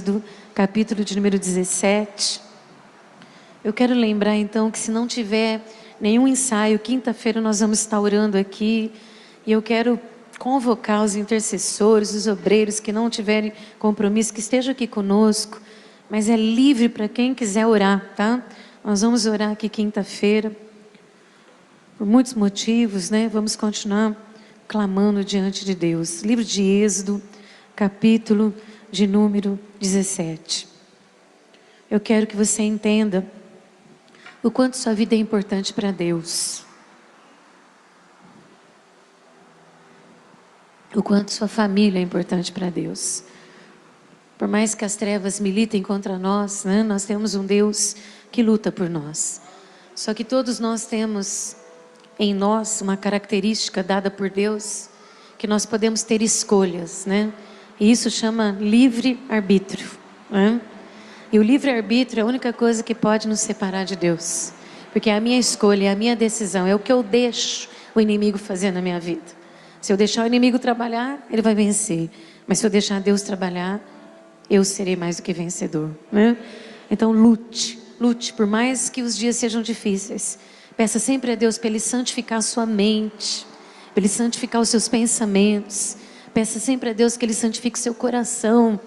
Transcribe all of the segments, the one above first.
Êxodo, capítulo de número 17. Eu quero lembrar então que se não tiver nenhum ensaio, quinta-feira nós vamos estar orando aqui. E eu quero convocar os intercessores, os obreiros que não tiverem compromisso, que estejam aqui conosco. Mas é livre para quem quiser orar, tá? Nós vamos orar aqui quinta-feira. Por muitos motivos, né? Vamos continuar clamando diante de Deus. Livro de Êxodo, capítulo de número 17. Eu quero que você entenda o quanto sua vida é importante para Deus. O quanto sua família é importante para Deus. Por mais que as trevas militem contra nós, né, nós temos um Deus que luta por nós. Só que todos nós temos em nós uma característica dada por Deus, que nós podemos ter escolhas, né? E isso chama livre-arbítrio, né? E o livre-arbítrio é a única coisa que pode nos separar de Deus. Porque é a minha escolha, é a minha decisão, é o que eu deixo o inimigo fazer na minha vida. Se eu deixar o inimigo trabalhar, ele vai vencer. Mas se eu deixar Deus trabalhar, eu serei mais do que vencedor, né? Então lute por mais que os dias sejam difíceis. Peça sempre a Deus para Ele santificar a sua mente, para Ele santificar os seus pensamentos. Peça sempre a Deus que Ele santifique o seu coração,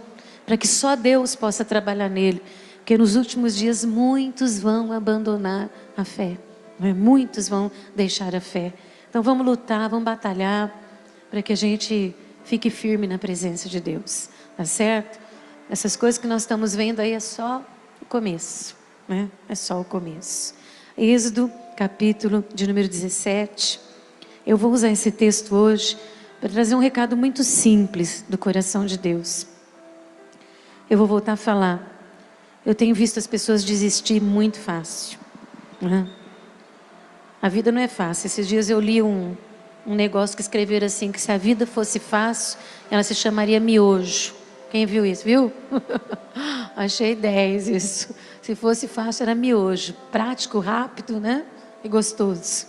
para que só Deus possa trabalhar nele. Porque nos últimos dias muitos vão abandonar a fé, né? Muitos vão deixar a fé. Então vamos lutar, vamos batalhar, para que a gente fique firme na presença de Deus, tá certo? Essas coisas que nós estamos vendo aí é só o começo, né? É só o começo. Êxodo, capítulo de número 17. Eu vou usar esse texto hoje para trazer um recado muito simples do coração de Deus. Eu vou voltar a falar. Eu tenho visto as pessoas desistir muito fácil, né? A vida não é fácil. Esses dias eu li um negócio que escreveram assim, que se a vida fosse fácil, ela se chamaria miojo. Quem viu isso, viu? Achei 10 isso. Se fosse fácil, era miojo. Prático, rápido, né? E gostoso.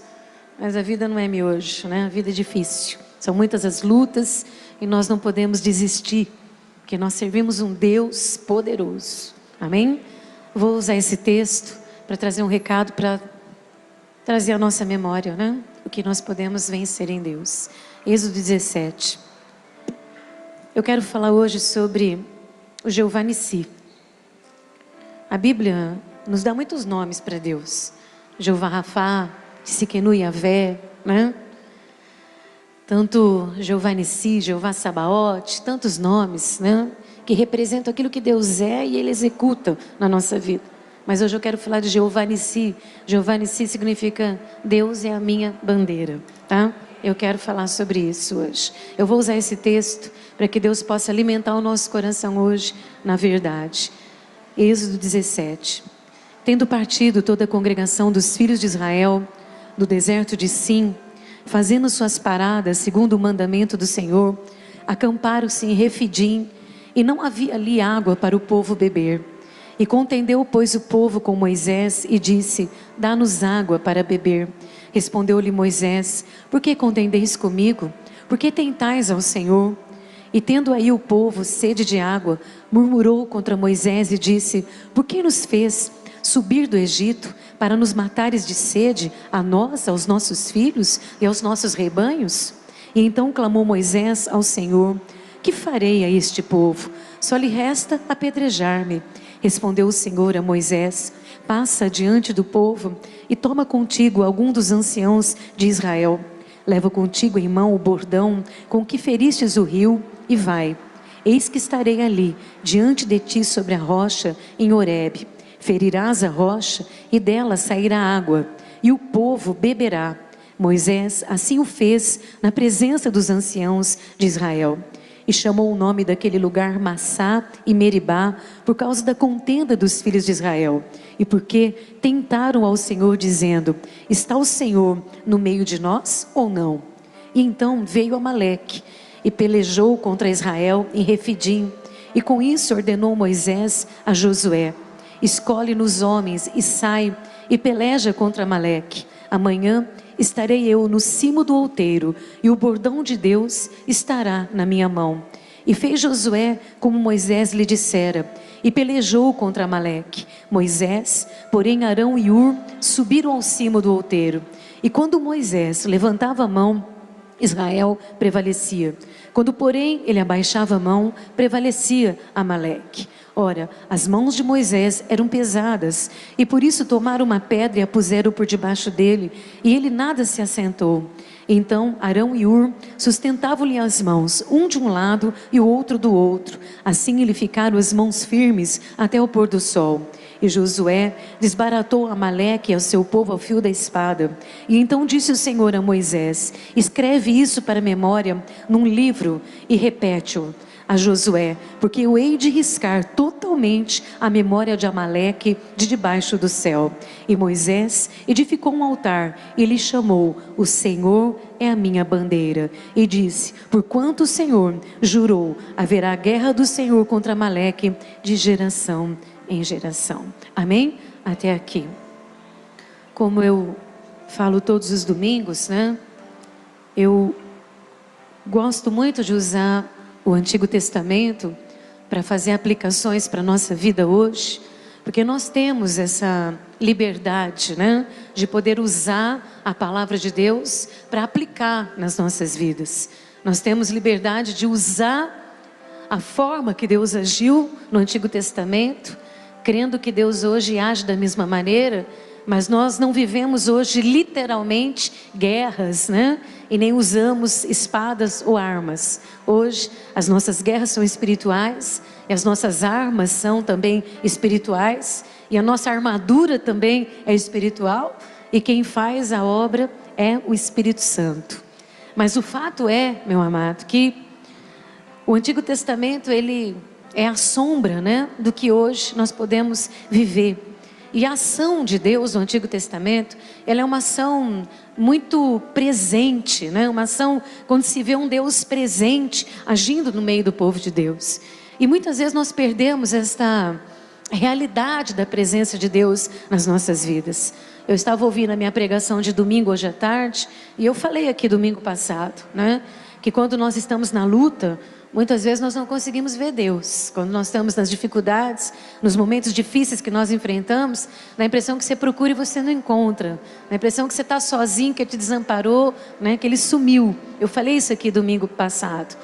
Mas a vida não é miojo, né? A vida é difícil. São muitas as lutas e nós não podemos desistir, porque nós servimos um Deus poderoso. Amém? Vou usar esse texto para trazer um recado, para trazer a nossa memória, né? O que nós podemos vencer em Deus. Êxodo 17. Eu quero falar hoje sobre o Jeová Nissi. A Bíblia nos dá muitos nomes para Deus. Jeová Rafá, Tsidkenu Yavé, né? Tanto Jeová Nissi, Jeová Sabaote, tantos nomes, né? Que representam aquilo que Deus é e Ele executa na nossa vida. Mas hoje eu quero falar de Jeová Nissi. Jeová Nissi significa Deus é a minha bandeira, tá? Eu quero falar sobre isso hoje. Eu vou usar esse texto para que Deus possa alimentar o nosso coração hoje na verdade. Êxodo 17. Tendo partido toda a congregação dos filhos de Israel do deserto de Sim, fazendo suas paradas segundo o mandamento do Senhor, acamparam-se em Refidim, e não havia ali água para o povo beber. E contendeu, pois, o povo com Moisés e disse: dá-nos água para beber. Respondeu-lhe Moisés: por que contendeis comigo? Por que tentais ao Senhor? E tendo aí o povo sede de água, murmurou contra Moisés e disse: por que nos fez subir do Egito para nos matares de sede, a nós, aos nossos filhos e aos nossos rebanhos? E então clamou Moisés ao Senhor: que farei a este povo? Só lhe resta apedrejar-me. Respondeu o Senhor a Moisés: passa diante do povo e toma contigo algum dos anciãos de Israel. Leva contigo em mão o bordão com que feristes o rio e vai. Eis que estarei ali, diante de ti sobre a rocha em Horebe. Ferirás a rocha e dela sairá água, e o povo beberá. Moisés assim o fez na presença dos anciãos de Israel. E chamou o nome daquele lugar Massá e Meribá, por causa da contenda dos filhos de Israel. E porque tentaram ao Senhor, dizendo: está o Senhor no meio de nós ou não? E então veio Amaleque e pelejou contra Israel em Refidim. E com isso ordenou Moisés a Josué: escolhe-nos homens e sai e peleja contra Amaleque. Amanhã estarei eu no cimo do outeiro, e o bordão de Deus estará na minha mão. E fez Josué como Moisés lhe dissera, e pelejou contra Amaleque. Moisés, porém Arão e Hur subiram ao cimo do outeiro. E quando Moisés levantava a mão, Israel prevalecia. Quando, porém, ele abaixava a mão, prevalecia Amaleque. Ora, as mãos de Moisés eram pesadas, e por isso tomaram uma pedra e a puseram por debaixo dele, e ele nada se assentou. Então Arão e Hur sustentavam-lhe as mãos, um de um lado e o outro do outro. Assim lhe ficaram as mãos firmes até o pôr do sol. E Josué desbaratou Amaleque e ao seu povo ao fio da espada. E então disse o Senhor a Moisés: escreve isso para memória num livro e repete-o a Josué, porque eu hei de riscar totalmente a memória de Amaleque de debaixo do céu. E Moisés edificou um altar e lhe chamou: o Senhor é a minha bandeira. E disse: porquanto o Senhor jurou, haverá guerra do Senhor contra Amaleque de geração em geração. Amém? Até aqui. Como eu falo todos os domingos, né? Eu gosto muito de usar o Antigo Testamento para fazer aplicações para a nossa vida hoje, porque nós temos essa liberdade, né, de poder usar a palavra de Deus para aplicar nas nossas vidas. Nós temos liberdade de usar a forma que Deus agiu no Antigo Testamento, crendo que Deus hoje age da mesma maneira, mas nós não vivemos hoje literalmente guerras, né? E nem usamos espadas ou armas. Hoje as nossas guerras são espirituais, e as nossas armas são também espirituais, e a nossa armadura também é espiritual, e quem faz a obra é o Espírito Santo. Mas o fato é, meu amado, que o Antigo Testamento, ele é a sombra, né, do que hoje nós podemos viver. E a ação de Deus no Antigo Testamento, ela é uma ação muito presente, né? Uma ação quando se vê um Deus presente, agindo no meio do povo de Deus. E muitas vezes nós perdemos esta realidade da presença de Deus nas nossas vidas. Eu estava ouvindo a minha pregação de domingo hoje à tarde, e eu falei aqui domingo passado, né? Que quando nós estamos na luta, muitas vezes nós não conseguimos ver Deus. Quando nós estamos nas dificuldades, nos momentos difíceis que nós enfrentamos, dá a impressão que você procura e você não encontra. Dá a impressão que você está sozinho, que Ele te desamparou, né? Que Ele sumiu. Eu falei isso aqui domingo passado.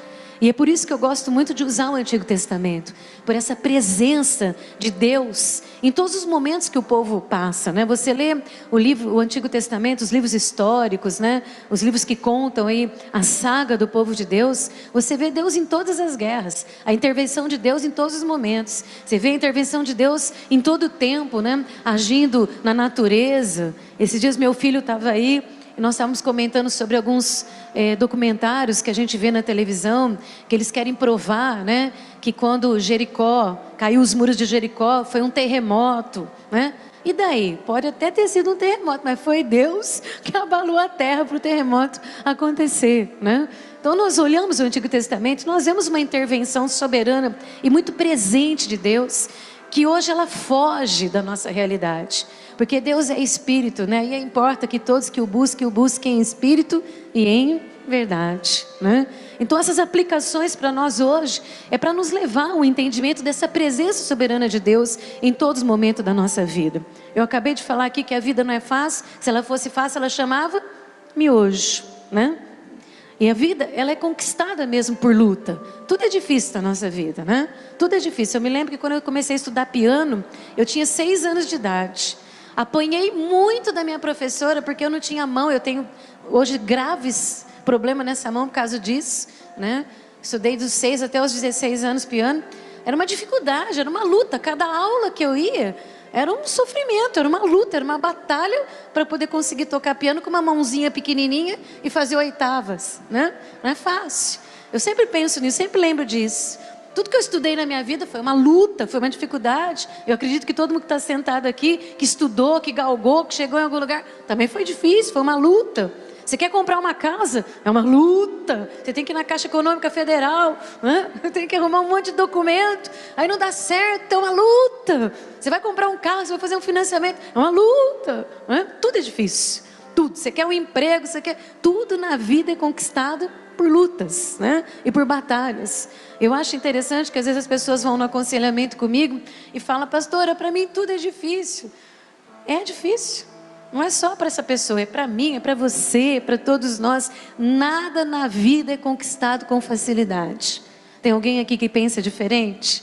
E é por isso que eu gosto muito de usar o Antigo Testamento, por essa presença de Deus em todos os momentos que o povo passa, né? Você lê o Antigo Testamento, os livros históricos, né? Os livros que contam aí a saga do povo de Deus, você vê Deus em todas as guerras, a intervenção de Deus em todos os momentos. Você vê a intervenção de Deus em todo o tempo, né? Agindo na natureza. Esses dias meu filho estava aí, nós estávamos comentando sobre alguns documentários que a gente vê na televisão, que eles querem provar, né, que quando Jericó, caiu os muros de Jericó, foi um terremoto, né? E daí? Pode até ter sido um terremoto, mas foi Deus que abalou a terra para o terremoto acontecer, né? Então nós olhamos o Antigo Testamento, nós vemos uma intervenção soberana e muito presente de Deus, que hoje ela foge da nossa realidade. Porque Deus é Espírito, né? E importa que todos que o busquem em Espírito e em verdade, né? Então essas aplicações para nós hoje é para nos levar ao entendimento dessa presença soberana de Deus em todos os momentos da nossa vida. Eu acabei de falar aqui que a vida não é fácil. Se ela fosse fácil, ela chamava miojo, né? E a vida, ela é conquistada mesmo por luta. Tudo é difícil na nossa vida, né? Tudo é difícil. Eu me lembro que quando eu comecei a estudar piano, eu tinha 6 anos de idade. Apanhei muito da minha professora, porque eu não tinha mão. Eu tenho hoje graves problemas nessa mão por causa disso, né? Estudei dos 6 até os 16 anos piano. Era uma dificuldade, era uma luta. Cada aula que eu ia era um sofrimento, era uma luta, era uma batalha para poder conseguir tocar piano com uma mãozinha pequenininha e fazer oitavas, né? Não é fácil. Eu sempre penso nisso, sempre lembro disso. Tudo que eu estudei na minha vida foi uma luta, foi uma dificuldade. Eu acredito que todo mundo que está sentado aqui, que estudou, que galgou, que chegou em algum lugar, também foi difícil, foi uma luta. Você quer comprar uma casa? É uma luta. Você tem que ir na Caixa Econômica Federal, né? Tem que arrumar um monte de documento. Aí não dá certo, é uma luta. Você vai comprar um carro, você vai fazer um financiamento, é uma luta, né? Tudo é difícil, tudo. Você quer um emprego, você quer... Tudo na vida é conquistado por lutas, né? E por batalhas. Eu acho interessante que às vezes as pessoas vão no aconselhamento comigo e falam: pastora, para mim tudo é difícil. É difícil. Não é só para essa pessoa, é para mim, é para você, é para todos nós. Nada na vida é conquistado com facilidade. Tem alguém aqui que pensa diferente?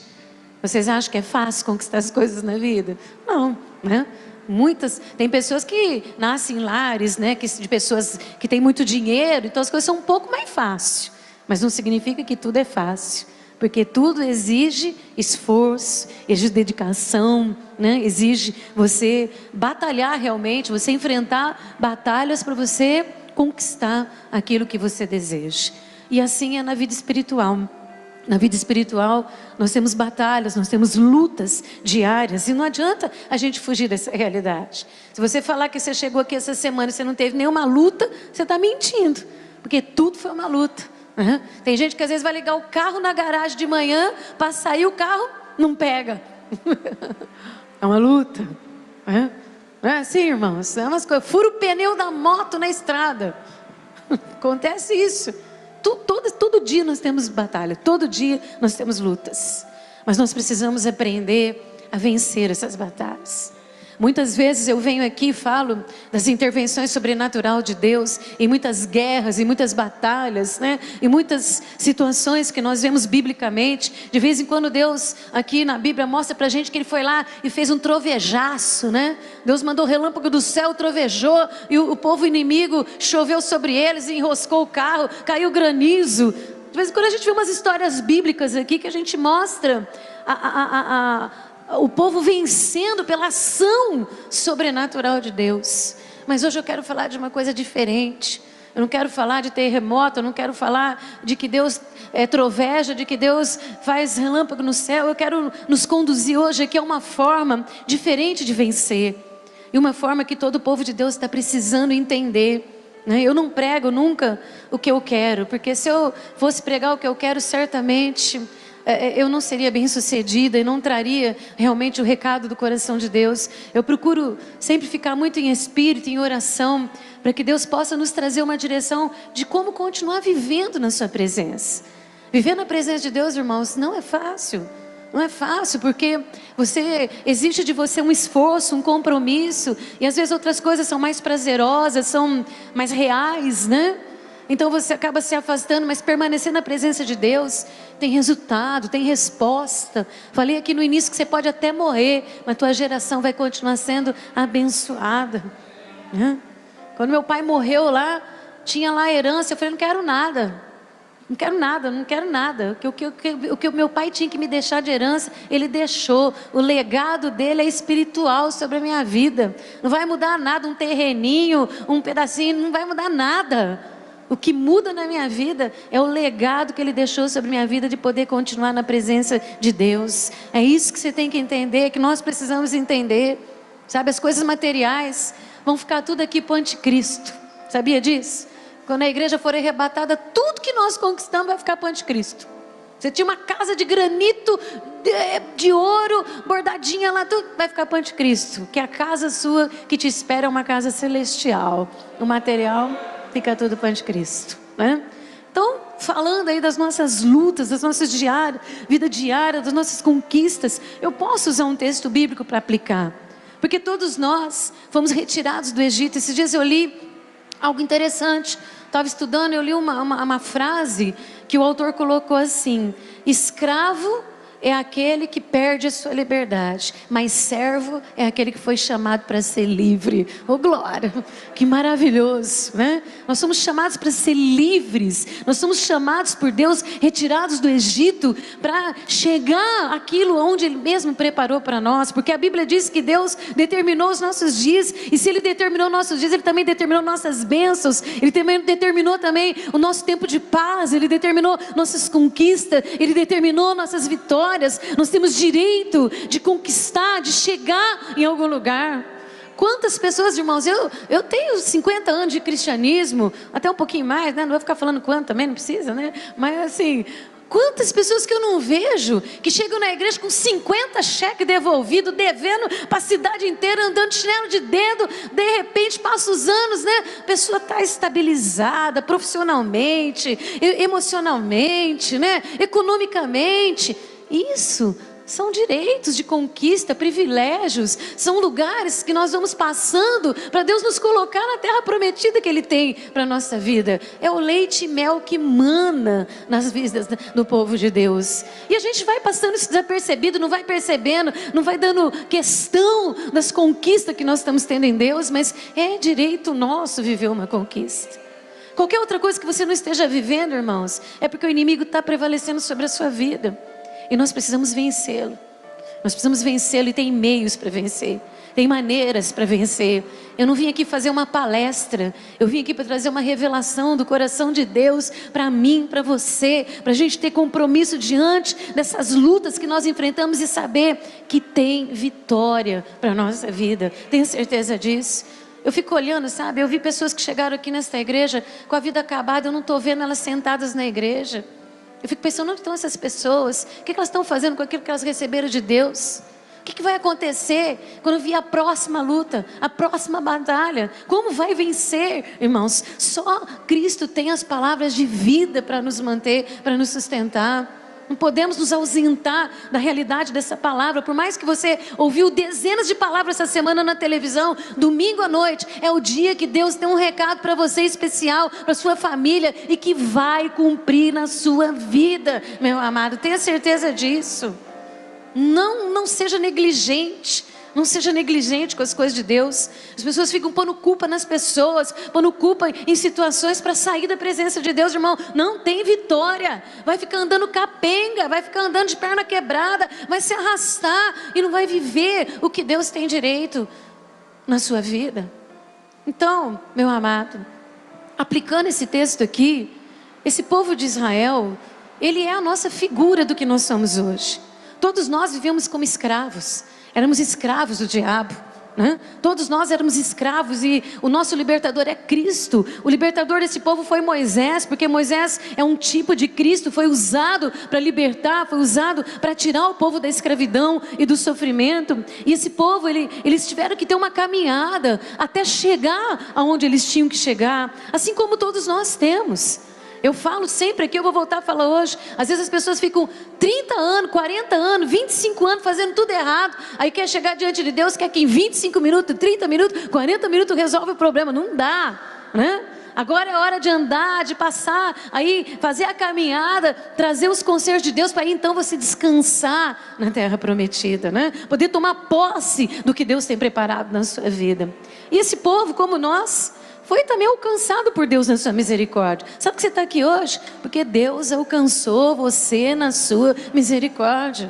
Vocês acham que é fácil conquistar as coisas na vida? Não, né? Tem pessoas que nascem em lares, né, de pessoas que têm muito dinheiro, então as coisas são um pouco mais fáceis. Mas não significa que tudo é fácil, porque tudo exige esforço, exige dedicação, né? Exige você batalhar realmente, você enfrentar batalhas para você conquistar aquilo que você deseja. E assim é na vida espiritual. Na vida espiritual, nós temos batalhas, nós temos lutas diárias. E não adianta a gente fugir dessa realidade. Se você falar que você chegou aqui essa semana e você não teve nenhuma luta, você está mentindo. Porque tudo foi uma luta. Né? Tem gente que às vezes vai ligar o carro na garagem de manhã, para sair o carro, não pega. É uma luta. Né? Não é assim, irmãos? É umas coisas. Fura o pneu da moto na estrada. Acontece isso. Todo dia nós temos batalha, todo dia nós temos lutas, mas nós precisamos aprender a vencer essas batalhas. Muitas vezes eu venho aqui e falo das intervenções sobrenaturais de Deus, em muitas guerras, em muitas batalhas, né? Em muitas situações que nós vemos biblicamente. De vez em quando Deus aqui na Bíblia mostra pra gente que Ele foi lá e fez um trovejaço, né? Deus mandou relâmpago do céu, trovejou, e o povo inimigo choveu sobre eles, enroscou o carro, caiu granizo. De vez em quando a gente vê umas histórias bíblicas aqui que a gente mostra o povo vencendo pela ação sobrenatural de Deus. Mas hoje eu quero falar de uma coisa diferente. Eu não quero falar de terremoto, eu não quero falar de que Deus troveja, de que Deus faz relâmpago no céu. Eu quero nos conduzir hoje aqui a uma forma diferente de vencer. E uma forma que todo o povo de Deus está precisando entender. Eu não prego nunca o que eu quero, porque se eu fosse pregar o que eu quero, certamente eu não seria bem sucedida e não traria realmente o recado do coração de Deus. Eu procuro sempre ficar muito em espírito, em oração, para que Deus possa nos trazer uma direção de como continuar vivendo na sua presença. Viver na presença de Deus, irmãos, não é fácil. Não é fácil, porque exige de você um esforço, um compromisso, e às vezes outras coisas são mais prazerosas, são mais reais, né? Então você acaba se afastando, mas permanecer na presença de Deus tem resultado, tem resposta. Falei aqui no início que você pode até morrer, mas tua geração vai continuar sendo abençoada, né? Quando meu pai morreu lá, tinha lá a herança, eu falei: não quero nada. Não quero nada, não quero nada. O que o meu pai tinha que me deixar de herança, ele deixou. O legado dele é espiritual sobre a minha vida. Não vai mudar nada, um terreninho, um pedacinho, não vai mudar nada. O que muda na minha vida é o legado que Ele deixou sobre a minha vida, de poder continuar na presença de Deus. É isso que você tem que entender, que nós precisamos entender. Sabe, as coisas materiais vão ficar tudo aqui para o anticristo. Sabia disso? Quando a igreja for arrebatada, tudo que nós conquistamos vai ficar para o anticristo. Você tinha uma casa de granito, de ouro, bordadinha lá, tudo vai ficar para o anticristo. Que a casa sua que te espera é uma casa celestial. O material fica tudo para o anticristo, né? Então, falando aí das nossas lutas, das nossas vida diária, das nossas conquistas, eu posso usar um texto bíblico para aplicar. Porque todos nós fomos retirados do Egito. Esses dias eu li algo interessante. Estava estudando, eu li uma frase que o autor colocou assim: escravo é aquele que perde a sua liberdade, mas servo é aquele que foi chamado para ser livre. Oh glória, que maravilhoso, né? Nós somos chamados para ser livres. Nós somos chamados por Deus, retirados do Egito, para chegar àquilo onde Ele mesmo preparou para nós. Porque a Bíblia diz que Deus determinou os nossos dias, e se Ele determinou nossos dias, Ele também determinou nossas bênçãos. Ele também determinou também o nosso tempo de paz. Ele determinou nossas conquistas. Ele determinou nossas vitórias. Nós temos direito de conquistar, de chegar em algum lugar. Quantas pessoas, irmãos, eu tenho 50 anos de cristianismo, até um pouquinho mais, né? Não vou ficar falando quanto também, não precisa, né? Mas assim, Quantas pessoas que eu não vejo, que chegam na igreja com 50 cheques devolvidos, devendo para a cidade inteira, andando de chinelo de dedo, de repente passa os anos, né? A pessoa está estabilizada profissionalmente, emocionalmente, né? Economicamente. Isso são direitos de conquista, privilégios, são lugares que nós vamos passando para Deus nos colocar na terra prometida que Ele tem para a nossa vida. É o leite e mel que mana nas vidas do povo de Deus. E a gente vai passando isso desapercebido, não vai percebendo, não vai dando questão das conquistas que nós estamos tendo em Deus, mas é direito nosso viver uma conquista. Qualquer outra coisa que você não esteja vivendo, irmãos, é porque o inimigo está prevalecendo sobre a sua vida. E nós precisamos vencê-lo. Nós precisamos vencê-lo e tem meios para vencer. Tem maneiras para vencer. Eu não vim aqui fazer uma palestra. Eu vim aqui para trazer uma revelação do coração de Deus para mim, para você. Para a gente ter compromisso diante dessas lutas que nós enfrentamos e saber que tem vitória para a nossa vida. Tenho certeza disso. Eu fico olhando, sabe? Eu vi pessoas que chegaram aqui nesta igreja com a vida acabada. Eu não estou vendo elas sentadas na igreja. Eu fico pensando, onde estão essas pessoas? O que elas estão fazendo com aquilo que elas receberam de Deus? O que vai acontecer quando vier a próxima luta, a próxima batalha? Como vai vencer, irmãos? Só Cristo tem as palavras de vida para nos manter, para nos sustentar. Não podemos nos ausentar da realidade dessa palavra. Por mais que você ouviu dezenas de palavras essa semana na televisão, domingo à noite é o dia que Deus tem um recado para você especial, para sua família, e que vai cumprir na sua vida, meu amado. Tenha certeza disso. Não seja negligente. Não seja negligente com as coisas de Deus. As pessoas ficam pondo culpa nas pessoas, pondo culpa em situações para sair da presença de Deus, irmão. Não tem vitória. Vai ficar andando capenga, vai ficar andando de perna quebrada, vai se arrastar e não vai viver o que Deus tem direito na sua vida. Então, meu amado, aplicando esse texto aqui, esse povo de Israel, ele é a nossa figura do que nós somos hoje. Todos nós vivemos como escravos. Éramos escravos do diabo, né? Todos nós éramos escravos e o nosso libertador é Cristo. O libertador desse povo foi Moisés, porque Moisés é um tipo de Cristo, foi usado para libertar, foi usado para tirar o povo da escravidão e do sofrimento. E esse povo, eles tiveram que ter uma caminhada até chegar aonde eles tinham que chegar, assim como todos nós temos. Eu falo sempre aqui, eu vou voltar a falar hoje. Às vezes as pessoas ficam 30 anos, 40 anos, 25 anos fazendo tudo errado. Aí quer chegar diante de Deus, quer que em 25 minutos, 30 minutos, 40 minutos resolve o problema. Não dá, né? Agora é hora de andar, de passar, aí fazer a caminhada, trazer os conselhos de Deus para aí então você descansar na terra prometida, né? Poder tomar posse do que Deus tem preparado na sua vida. E esse povo, como nós, foi também alcançado por Deus na sua misericórdia. Sabe que você está aqui hoje? Porque Deus alcançou você na sua misericórdia.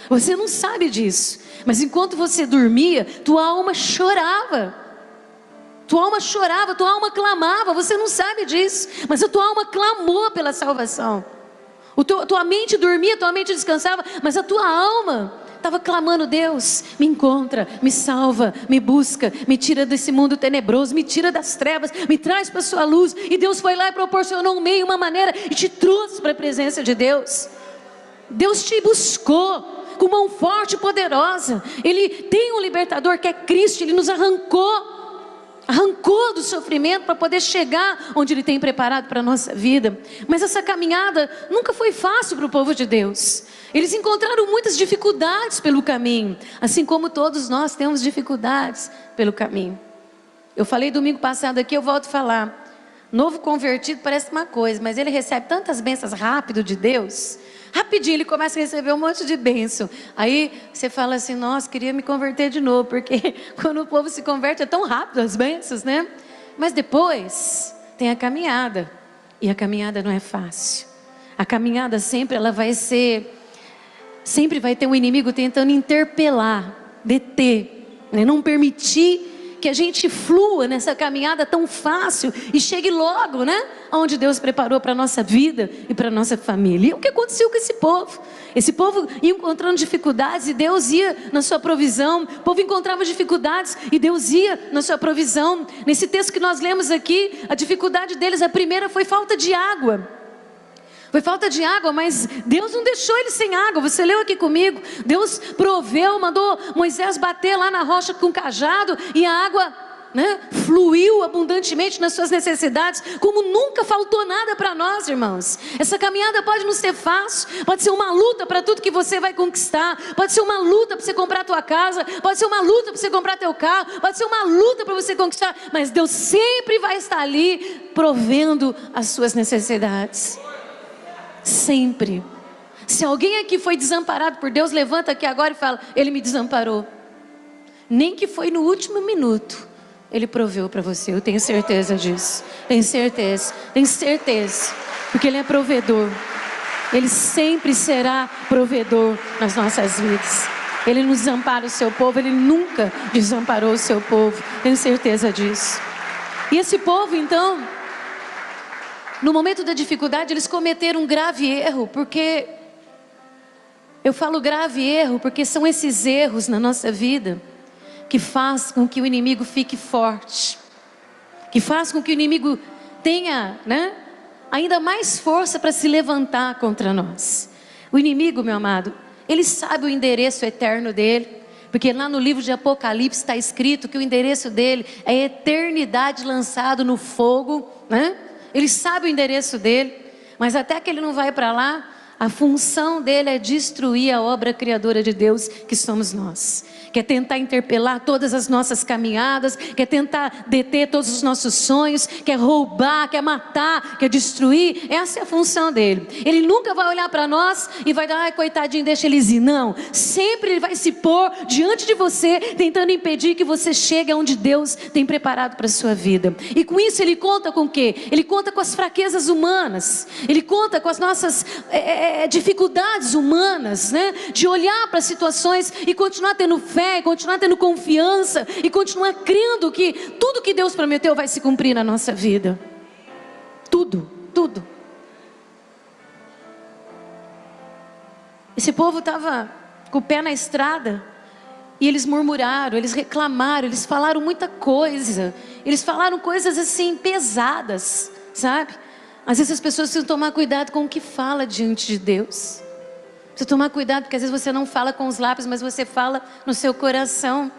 Você não sabe disso, mas enquanto você dormia, tua alma chorava. Tua alma chorava, tua alma clamava. Você não sabe disso, mas a tua alma clamou pela salvação. Tua mente dormia, tua mente descansava, mas a tua alma estava clamando: Deus, me encontra, me salva, me busca, me tira desse mundo tenebroso, me tira das trevas, me traz para a sua luz. E Deus foi lá e proporcionou um meio, uma maneira, e te trouxe para a presença de Deus. Deus te buscou com mão forte e poderosa. Ele tem um libertador que é Cristo. Ele nos arrancou do sofrimento para poder chegar onde Ele tem preparado para a nossa vida. Mas essa caminhada nunca foi fácil para o povo de Deus. Eles encontraram muitas dificuldades pelo caminho, assim como todos nós temos dificuldades pelo caminho. Eu falei domingo passado aqui, eu volto a falar. Novo convertido parece uma coisa, mas ele recebe tantas bênçãos rápido de Deus. Rapidinho ele começa a receber um monte de bênção. Aí você fala assim: nossa, queria me converter de novo, porque quando o povo se converte é tão rápido as bênçãos, né? Mas depois tem a caminhada, e a caminhada não é fácil. A caminhada sempre vai ter um inimigo tentando interpelar, deter, né? Não permitir que a gente flua nessa caminhada tão fácil e chegue logo, né? Onde Deus preparou para a nossa vida e para a nossa família. E o que aconteceu com esse povo? Esse povo ia encontrando dificuldades e Deus ia na sua provisão. O povo encontrava dificuldades e Deus ia na sua provisão. Nesse texto que nós lemos aqui, a dificuldade deles, a primeira foi falta de água. Foi falta de água, mas Deus não deixou eles sem água. Você leu aqui comigo. Deus proveu, mandou Moisés bater lá na rocha com cajado e a água, fluiu abundantemente nas suas necessidades, como nunca faltou nada para nós, irmãos. Essa caminhada pode não ser fácil, pode ser uma luta para tudo que você vai conquistar, pode ser uma luta para você comprar a tua casa, pode ser uma luta para você comprar teu carro, pode ser uma luta para você conquistar, mas Deus sempre vai estar ali provendo as suas necessidades. Sempre. Se alguém aqui foi desamparado por Deus, levanta aqui agora e fala: Ele me desamparou. Nem que foi no último minuto, Ele proveu para você. Eu tenho certeza disso. Tenho certeza. Porque Ele é provedor. Ele sempre será provedor nas nossas vidas. Ele não desampara o seu povo. Ele nunca desamparou o seu povo. Tenho certeza disso. E esse povo então, no momento da dificuldade, eles cometeram um grave erro. Porque eu falo grave erro porque são esses erros na nossa vida que faz com que o inimigo fique forte, que faz com que o inimigo tenha, ainda mais força para se levantar contra nós. O inimigo, meu amado, ele sabe o endereço eterno dele, porque lá no livro de Apocalipse está escrito que o endereço dele é a eternidade lançado no fogo, Ele sabe o endereço dele, mas até que ele não vai para lá, a função dele é destruir a obra criadora de Deus, que somos nós. Quer tentar interpelar todas as nossas caminhadas, quer tentar deter todos os nossos sonhos, quer roubar, quer matar, quer destruir. Essa é a função dele. Ele nunca vai olhar para nós e vai dar: ai, coitadinho, deixa eles ir. Não, sempre ele vai se pôr diante de você, tentando impedir que você chegue aonde Deus tem preparado para a sua vida. E com isso ele conta com o quê? Ele conta com as fraquezas humanas, ele conta com as nossas dificuldades humanas, de olhar para situações e continuar tendo fé, e continuar tendo confiança, e continuar crendo que tudo que Deus prometeu vai se cumprir na nossa vida. Tudo. Esse povo estava com o pé na estrada, e eles murmuraram, eles reclamaram, eles falaram muita coisa, eles falaram coisas assim pesadas, sabe? Às vezes as pessoas precisam tomar cuidado com o que fala diante de Deus. Precisa tomar cuidado, porque às vezes você não fala com os lábios, mas você fala no seu coração.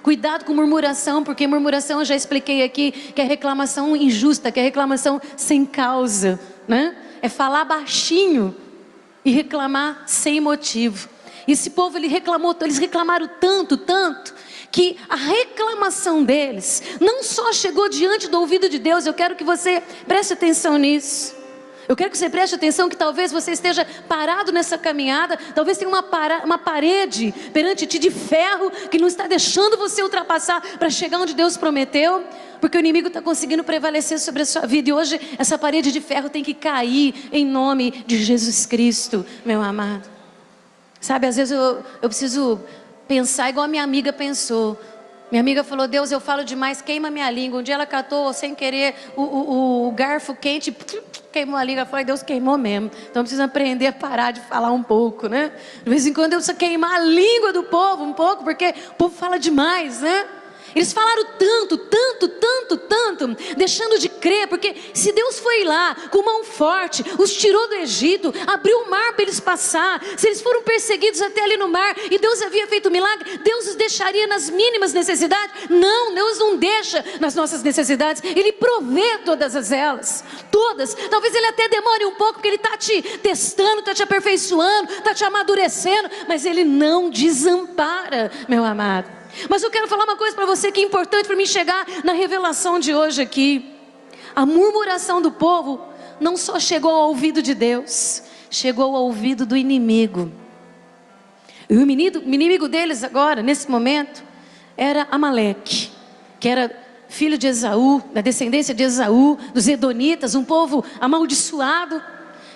Cuidado com murmuração, porque murmuração, eu já expliquei aqui, que é reclamação injusta, que é reclamação sem causa, É falar baixinho e reclamar sem motivo. E esse povo, eles reclamaram tanto, que a reclamação deles não só chegou diante do ouvido de Deus. Eu quero que você preste atenção nisso. Eu quero que você preste atenção que talvez você esteja parado nessa caminhada, talvez tenha uma parede perante ti de ferro que não está deixando você ultrapassar para chegar onde Deus prometeu, porque o inimigo está conseguindo prevalecer sobre a sua vida. E hoje essa parede de ferro tem que cair em nome de Jesus Cristo, meu amado. Sabe, às vezes eu preciso pensar igual a minha amiga pensou. Minha amiga falou: Deus, eu falo demais, queima minha língua. Um dia ela catou sem querer o garfo quente, queimou a língua. Ela falou: Deus, queimou mesmo. Então eu preciso aprender a parar de falar um pouco, De vez em quando eu preciso queimar a língua do povo um pouco, porque o povo fala demais, Eles falaram tanto, deixando de crer, porque se Deus foi lá com mão forte, os tirou do Egito, abriu o mar para eles passar, se eles foram perseguidos até ali no mar, e Deus havia feito um milagre, Deus os deixaria nas mínimas necessidades? Não, Deus não deixa nas nossas necessidades, Ele provê todas elas, todas. Talvez Ele até demore um pouco, porque Ele está te testando, está te aperfeiçoando, está te amadurecendo, mas Ele não desampara, meu amado. Mas eu quero falar uma coisa para você que é importante para mim chegar na revelação de hoje aqui. A murmuração do povo não só chegou ao ouvido de Deus, chegou ao ouvido do inimigo. E o inimigo deles agora, nesse momento, era Amaleque, que era filho de Esaú, da descendência de Esaú, dos Edonitas, um povo amaldiçoado,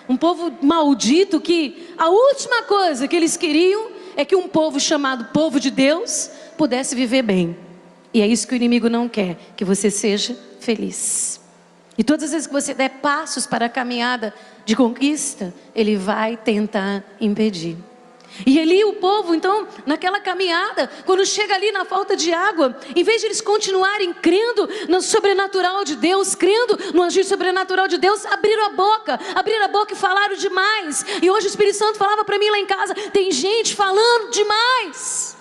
um povo maldito, que a última coisa que eles queriam é que um povo chamado povo de Deus pudesse viver bem. E é isso que o inimigo não quer, que você seja feliz. E todas as vezes que você der passos para a caminhada de conquista, ele vai tentar impedir. E ali o povo, então, naquela caminhada, quando chega ali na falta de água, em vez de eles continuarem crendo no sobrenatural de Deus, crendo no agir sobrenatural de Deus, abriram a boca e falaram demais. E hoje o Espírito Santo falava para mim lá em casa: tem gente falando demais.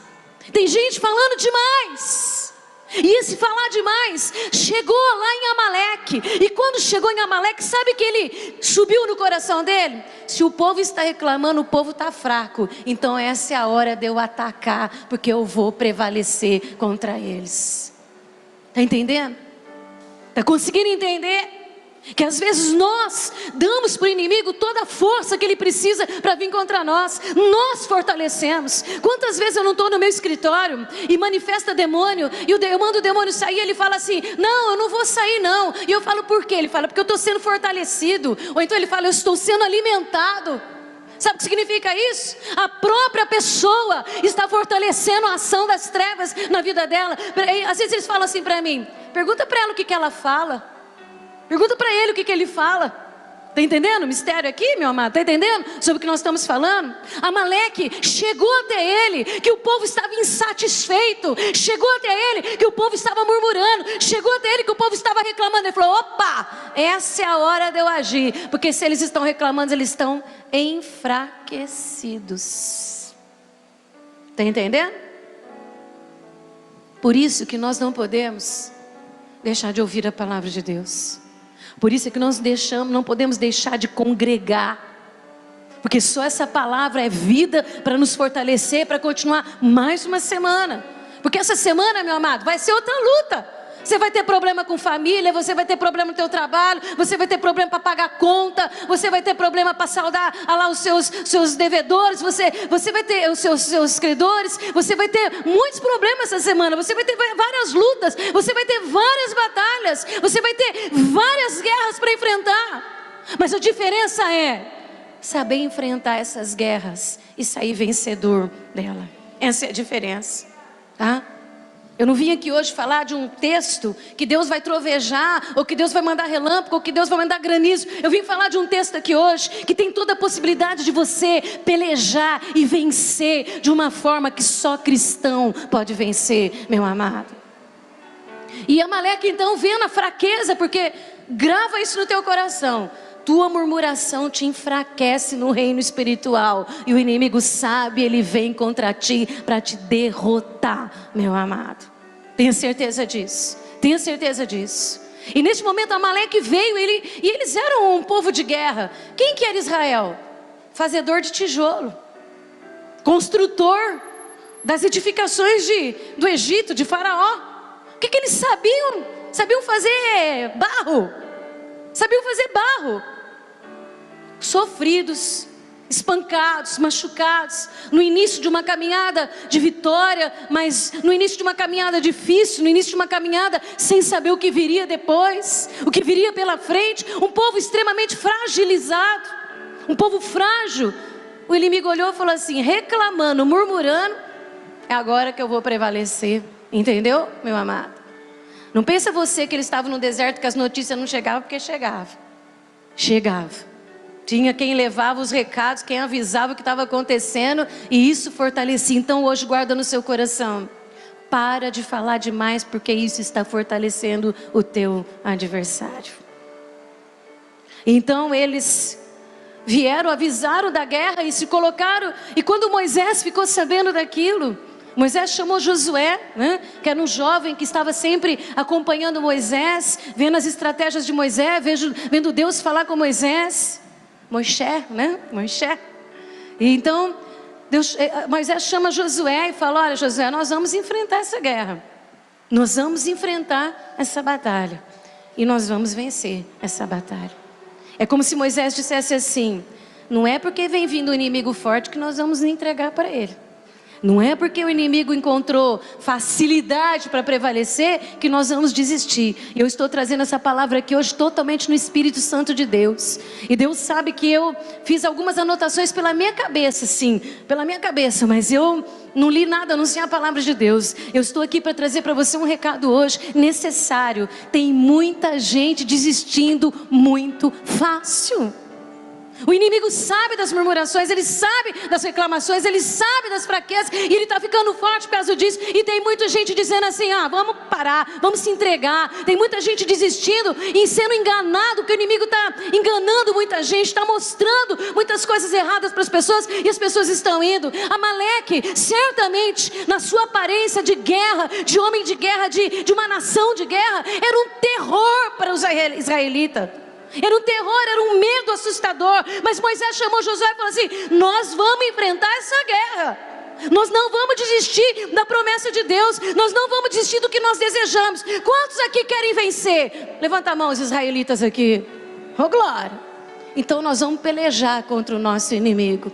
Tem gente falando demais. E esse falar demais chegou lá em Amaleque. E quando chegou em Amaleque, sabe que ele subiu no coração dele? Se o povo está reclamando, o povo está fraco. Então essa é a hora de eu atacar, porque eu vou prevalecer contra eles. Está entendendo? Está conseguindo entender? Que às vezes nós damos para o inimigo toda a força que ele precisa para vir contra nós. Nós fortalecemos. Quantas vezes eu não estou no meu escritório e manifesta demônio, e eu mando o demônio sair, ele fala assim: não, eu não vou sair não. E eu falo: por quê? Ele fala: porque eu estou sendo fortalecido. Ou então ele fala: eu estou sendo alimentado. Sabe o que significa isso? A própria pessoa está fortalecendo a ação das trevas na vida dela. Às vezes eles falam assim para mim: pergunta para ela o que ela fala. Pergunta para ele o que ele fala. Está entendendo o mistério aqui, meu amado? Está entendendo sobre o que nós estamos falando? Amaleque chegou até ele que o povo estava insatisfeito. Chegou até ele que o povo estava murmurando. Chegou até ele que o povo estava reclamando. Ele falou: opa, essa é a hora de eu agir. Porque se eles estão reclamando, eles estão enfraquecidos. Está entendendo? Por isso que nós não podemos deixar de ouvir a palavra de Deus. Por isso é que nós não podemos deixar de congregar, porque só essa palavra é vida para nos fortalecer, para continuar mais uma semana. Porque essa semana, meu amado, vai ser outra luta. Você vai ter problema com família, você vai ter problema no teu trabalho, você vai ter problema para pagar conta, você vai ter problema para saldar lá os seus devedores, você vai ter os seus credores, você vai ter muitos problemas essa semana, você vai ter várias lutas, você vai ter várias batalhas, você vai ter várias guerras para enfrentar. Mas a diferença é saber enfrentar essas guerras e sair vencedor dela. Essa é a diferença, tá? Eu não vim aqui hoje falar de um texto que Deus vai trovejar, ou que Deus vai mandar relâmpago, ou que Deus vai mandar granizo. Eu vim falar de um texto aqui hoje que tem toda a possibilidade de você pelejar e vencer de uma forma que só cristão pode vencer, meu amado. E Amaleque então vê na fraqueza, porque grava isso no teu coração: tua murmuração te enfraquece no reino espiritual, e o inimigo sabe, ele vem contra ti para te derrotar, meu amado. Tenha certeza disso, tenha certeza disso. E neste momento Amaleque veio, e eles eram um povo de guerra. Quem que era Israel? Fazedor de tijolo, construtor das edificações do Egito, de Faraó. O que eles sabiam? Sabiam fazer barro. Sabiam fazer barro. Sofridos, espancados, machucados, no início de uma caminhada de vitória, mas no início de uma caminhada difícil, no início de uma caminhada sem saber o que viria depois, o que viria pela frente. Um povo extremamente fragilizado, um povo frágil. O inimigo olhou e falou assim, reclamando, murmurando: é agora que eu vou prevalecer. Entendeu, meu amado? Não pensa você que ele estava no deserto, que as notícias não chegavam, porque chegava. Tinha quem levava os recados, quem avisava o que estava acontecendo, e isso fortalecia. Então hoje guarda no seu coração: para de falar demais, porque isso está fortalecendo o teu adversário. Então eles vieram, avisaram da guerra e se colocaram. E quando Moisés ficou sabendo daquilo, Moisés chamou Josué, que era um jovem que estava sempre acompanhando Moisés, vendo as estratégias de Moisés, vendo Deus falar com Moisés. Moisés. E então Moisés chama Josué e fala: olha, Josué, nós vamos enfrentar essa guerra, nós vamos enfrentar essa batalha, e nós vamos vencer essa batalha. É como se Moisés dissesse assim: não é porque vem vindo um inimigo forte que nós vamos entregar para ele. Não é porque o inimigo encontrou facilidade para prevalecer que nós vamos desistir. E eu estou trazendo essa palavra aqui hoje totalmente no Espírito Santo de Deus. E Deus sabe que eu fiz algumas anotações pela minha cabeça, sim, pela minha cabeça, mas eu não li nada, não sei a palavra de Deus. Eu estou aqui para trazer para você um recado hoje necessário. Tem muita gente desistindo muito fácil. O inimigo sabe das murmurações, ele sabe das reclamações, ele sabe das fraquezas, e ele está ficando forte por causa disso. E tem muita gente dizendo assim: vamos parar, vamos se entregar. Tem muita gente desistindo e sendo enganado, que o inimigo está enganando muita gente, está mostrando muitas coisas erradas para as pessoas, e as pessoas estão indo. Amaleque, certamente, na sua aparência de guerra, de homem de guerra, de uma nação de guerra, era um terror para os israelitas. Era um terror, era um medo assustador. Mas Moisés chamou Josué e falou assim: nós vamos enfrentar essa guerra. Nós não vamos desistir da promessa de Deus. Nós não vamos desistir do que nós desejamos. Quantos aqui querem vencer? Levanta a mão os israelitas aqui. Oh glória. Então nós vamos pelejar contra o nosso inimigo.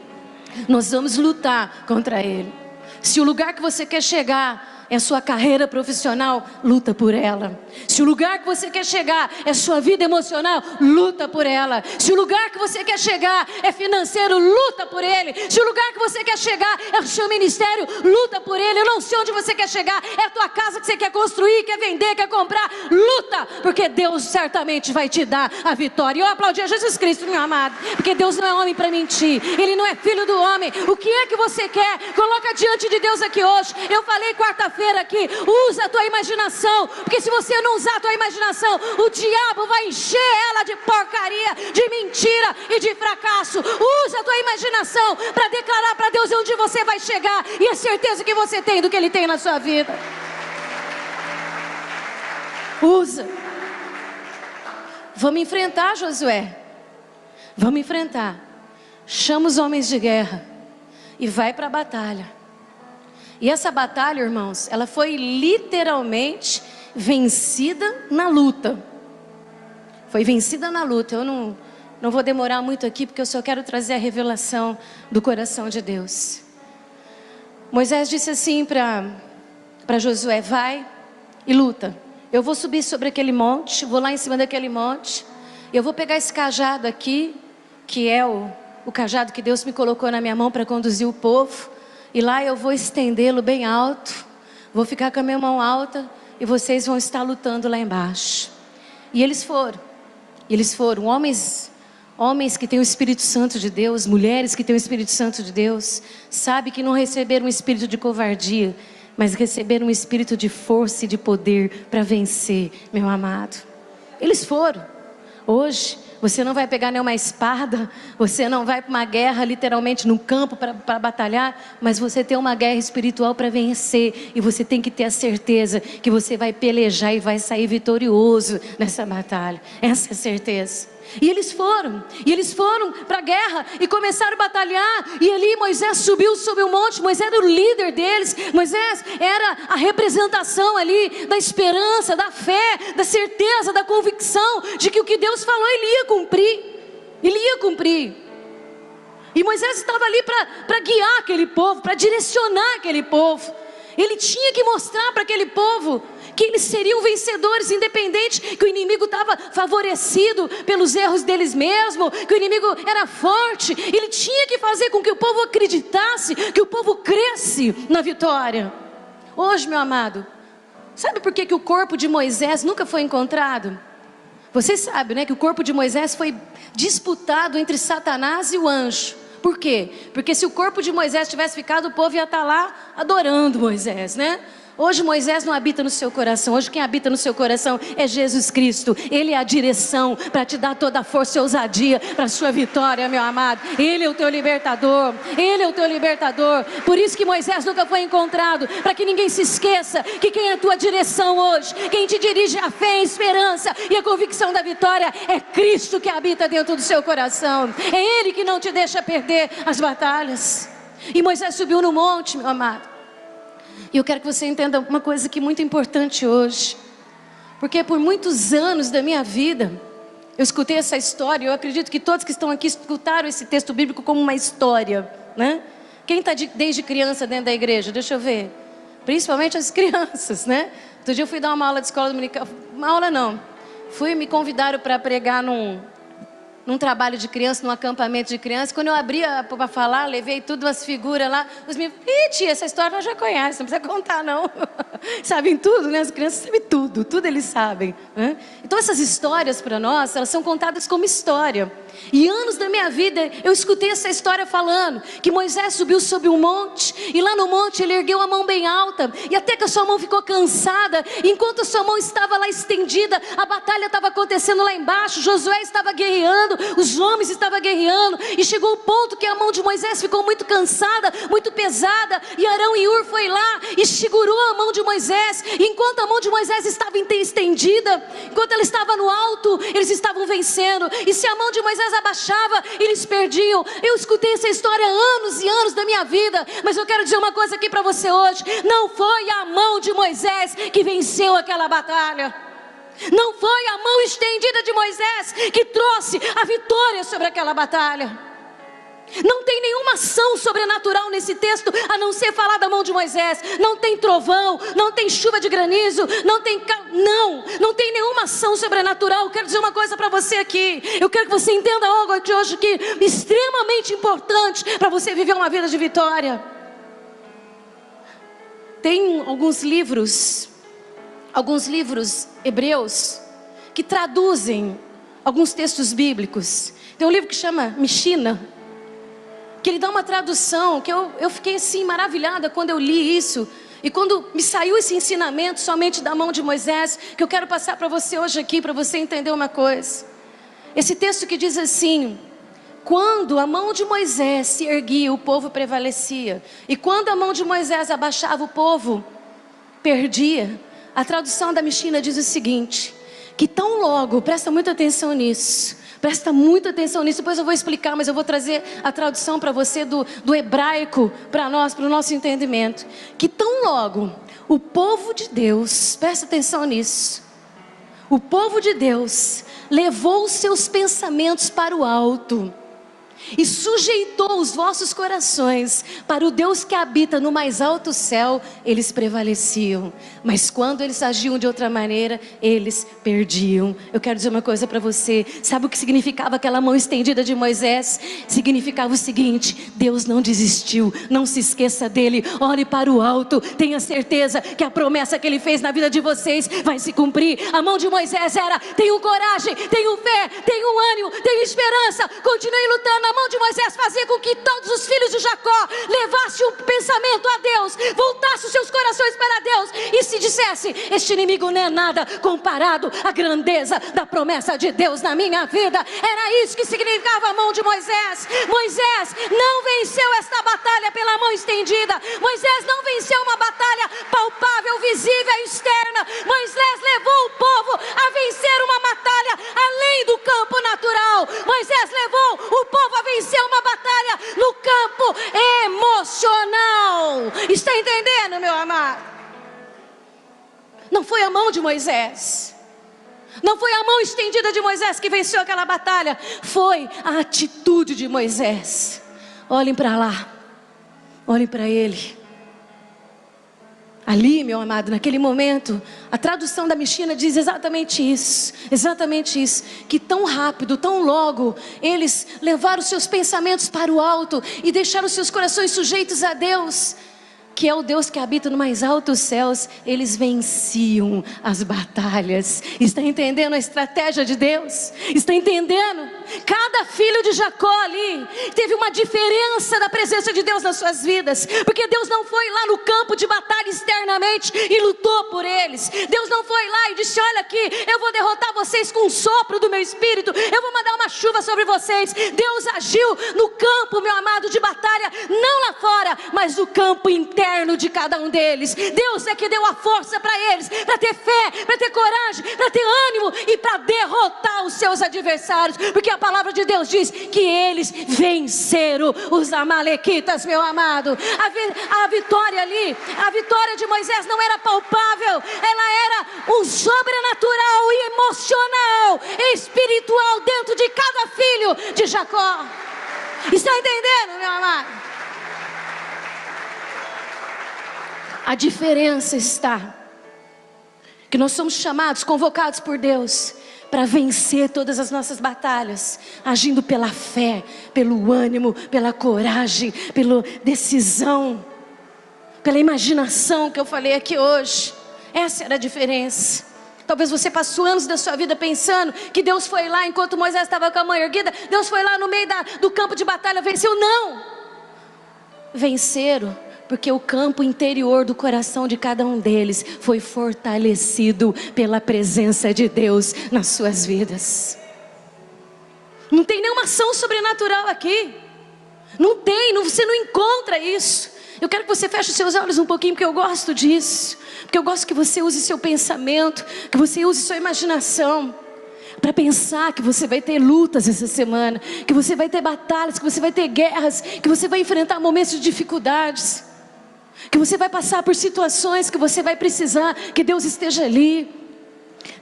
Nós vamos lutar contra ele. Se o lugar que você quer chegar é a sua carreira profissional, luta por ela. Se o lugar que você quer chegar é sua vida emocional, luta por ela. Se o lugar que você quer chegar é financeiro, luta por ele. Se o lugar que você quer chegar é o seu ministério, luta por ele. Eu não sei onde você quer chegar, é a tua casa que você quer construir, quer vender, quer comprar, luta, porque Deus certamente vai te dar a vitória. Eu aplaudi a Jesus Cristo, meu amado, porque Deus não é homem para mentir, Ele não é filho do homem. O que é que você quer? Coloca diante de Deus aqui hoje. Eu falei quarta-feira aqui, usa a tua imaginação, porque se você não usar a tua imaginação, o diabo vai encher ela de porcaria, de mentira e de fracasso. Usa a tua imaginação para declarar para Deus onde você vai chegar e a certeza que você tem do que Ele tem na sua vida. Usa. Vamos enfrentar, Josué. Vamos enfrentar. Chama os homens de guerra e vai para a batalha. E essa batalha, irmãos, ela foi literalmente vencida na luta. Foi vencida na luta. Eu não vou demorar muito aqui, porque eu só quero trazer a revelação do coração de Deus. Moisés disse assim para Josué: vai e luta. Eu vou subir sobre aquele monte, vou lá em cima daquele monte. Eu vou pegar esse cajado aqui, que é o cajado que Deus me colocou na minha mão para conduzir o povo. E lá eu vou estendê-lo bem alto, vou ficar com a minha mão alta, e vocês vão estar lutando lá embaixo. E eles foram, homens que têm o Espírito Santo de Deus, mulheres que têm o Espírito Santo de Deus, sabe que não receberam um espírito de covardia, mas receberam um espírito de força e de poder para vencer, meu amado. Eles foram. Hoje você não vai pegar nenhuma espada, você não vai para uma guerra literalmente no campo para batalhar, mas você tem uma guerra espiritual para vencer, e você tem que ter a certeza que você vai pelejar e vai sair vitorioso nessa batalha. Essa é a certeza. E eles foram para a guerra e começaram a batalhar. E ali Moisés subiu sobre o monte. Moisés era o líder deles. Moisés era a representação ali da esperança, da fé, da certeza, da convicção de que o que Deus falou Ele ia cumprir. Ele ia cumprir. E Moisés estava ali para guiar aquele povo, para direcionar aquele povo. Ele tinha que mostrar para aquele povo que eles seriam vencedores, independente que o inimigo estava favorecido pelos erros deles mesmos, que o inimigo era forte. Ele tinha que fazer com que o povo acreditasse, que o povo cresce na vitória. Hoje, meu amado, sabe por que o corpo de Moisés nunca foi encontrado? Vocês sabem, né, que o corpo de Moisés foi disputado entre Satanás e o anjo. Por quê? Porque se o corpo de Moisés tivesse ficado, o povo ia estar lá adorando Moisés, né? Hoje Moisés não habita no seu coração. Hoje quem habita no seu coração é Jesus Cristo. Ele é a direção para te dar toda a força e ousadia para a sua vitória, meu amado. Ele é o teu libertador. Ele é o teu libertador. Por isso que Moisés nunca foi encontrado, para que ninguém se esqueça que quem é a tua direção hoje, quem te dirige a fé, a esperança e a convicção da vitória, é Cristo que habita dentro do seu coração. É Ele que não te deixa perder as batalhas. E Moisés subiu no monte, meu amado. E eu quero que você entenda uma coisa que é muito importante hoje. Porque por muitos anos da minha vida, eu escutei essa história. Eu acredito que todos que estão aqui escutaram esse texto bíblico como uma história, né? Quem está desde criança dentro da igreja? Deixa eu ver. Principalmente as crianças, né? Outro dia eu fui dar uma aula de escola dominical. Uma aula não. Me convidaram para pregar num trabalho de criança, num acampamento de criança. Quando eu abria para falar, levei tudo as figuras lá. Os meninos, tia, essa história nós já conhecemos, não precisa contar não. Sabem tudo, né? As crianças sabem tudo eles sabem, né? Então essas histórias para nós, elas são contadas como história. E anos da minha vida eu escutei essa história falando que Moisés subiu sobre um monte, e lá no monte ele ergueu a mão bem alta, e até que a sua mão ficou cansada, e enquanto a sua mão estava lá estendida, a batalha estava acontecendo lá embaixo, Josué estava guerreando, os homens estavam guerreando, e chegou o ponto que a mão de Moisés ficou muito cansada, muito pesada, e Arão e Hur foi lá e segurou a mão de Moisés, e enquanto a mão de Moisés estava estendida, enquanto ela estava no alto, eles estavam vencendo, e se a mão de Moisés abaixava, eles perdiam. Eu escutei essa história anos e anos da minha vida, mas eu quero dizer uma coisa aqui para você hoje: não foi a mão de Moisés que venceu aquela batalha, não foi a mão estendida de Moisés que trouxe a vitória sobre aquela batalha. Não tem nenhuma ação sobrenatural nesse texto, a não ser falar da mão de Moisés. Não tem trovão, não tem chuva de granizo, não tem nenhuma ação sobrenatural. Eu quero dizer uma coisa para você aqui, eu quero que você entenda algo aqui hoje que é extremamente importante para você viver uma vida de vitória. Tem alguns livros hebreus que traduzem alguns textos bíblicos. Tem um livro que chama Mishna, que ele dá uma tradução que eu fiquei assim maravilhada quando eu li isso, e quando me saiu esse ensinamento somente da mão de Moisés, que eu quero passar para você hoje aqui, para você entender uma coisa. Esse texto que diz assim: quando a mão de Moisés se erguia, o povo prevalecia, e quando a mão de Moisés abaixava, o povo perdia. A tradução da Mishna diz o seguinte, que tão logo, presta muita atenção nisso, depois eu vou explicar, mas eu vou trazer a tradução para você do hebraico para nós, para o nosso entendimento. Que tão logo o povo de Deus, presta atenção nisso, o povo de Deus levou os seus pensamentos para o alto e sujeitou os vossos corações para o Deus que habita no mais alto céu, eles prevaleciam. Mas quando eles agiam de outra maneira, eles perdiam. Eu quero dizer uma coisa para você. Sabe o que significava aquela mão estendida de Moisés? Significava o seguinte: Deus não desistiu, não se esqueça dele, olhe para o alto, tenha certeza que a promessa que ele fez na vida de vocês vai se cumprir. A mão de Moisés era: tenham coragem, tenham fé, tenham ânimo, tenham esperança, continuem lutando. A mão de Moisés fazia com que todos os filhos de Jacó levassem um pensamento a Deus, voltassem os seus corações para Deus e se dissesse: este inimigo não é nada comparado à grandeza da promessa de Deus na minha vida. Era isso que significava a mão de Moisés. Moisés não venceu esta batalha pela mão estendida. Moisés não venceu uma batalha palpável, visível, externa. Moisés levou o povo a vencer uma batalha além do campo natural. Moisés levou o povo a vencer uma batalha no campo emocional. Está entendendo, meu amado? Não foi a mão de Moisés, não foi a mão estendida de Moisés que venceu aquela batalha, foi a atitude de Moisés. Olhem para lá, olhem para ele. Ali, meu amado, naquele momento, a tradução da Mishna diz exatamente isso, que tão rápido, tão logo, eles levaram seus pensamentos para o alto e deixaram seus corações sujeitos a Deus, que é o Deus que habita no mais altos céus. Eles venciam as batalhas. Está entendendo a estratégia de Deus? Está entendendo? Cada filho de Jacó ali teve uma diferença da presença de Deus nas suas vidas, porque Deus não foi lá no campo de batalha externamente e lutou por eles. Deus não foi lá e disse: olha aqui, eu vou derrotar vocês com um sopro do meu espírito, eu vou mandar uma chuva sobre vocês. Deus agiu no campo, meu amado, de batalha, não lá fora, mas no campo interno de cada um deles. Deus é que deu a força para eles, para ter fé, para ter coragem, para ter ânimo e para derrotar os seus adversários, porque a palavra de Deus diz que eles venceram os amalequitas, meu amado. A vitória ali, a vitória de Moisés não era palpável, ela era um sobrenatural e emocional e espiritual dentro de cada filho de Jacó. Está entendendo, meu amado? A diferença está que nós somos chamados, convocados por Deus para vencer todas as nossas batalhas, agindo pela fé, pelo ânimo, pela coragem, pela decisão, pela imaginação que eu falei aqui hoje. Essa era a diferença. Talvez você passou anos da sua vida pensando que Deus foi lá enquanto Moisés estava com a mão erguida. Deus foi lá no meio do campo de batalha, venceu. Não! Venceram porque o campo interior do coração de cada um deles foi fortalecido pela presença de Deus nas suas vidas. Não tem nenhuma ação sobrenatural aqui. Não tem, você não encontra isso. Eu quero que você feche os seus olhos um pouquinho, porque eu gosto disso. Porque eu gosto que você use seu pensamento, que você use sua imaginação para pensar que você vai ter lutas essa semana, que você vai ter batalhas, que você vai ter guerras, que você vai enfrentar momentos de dificuldades, que você vai passar por situações que você vai precisar que Deus esteja ali.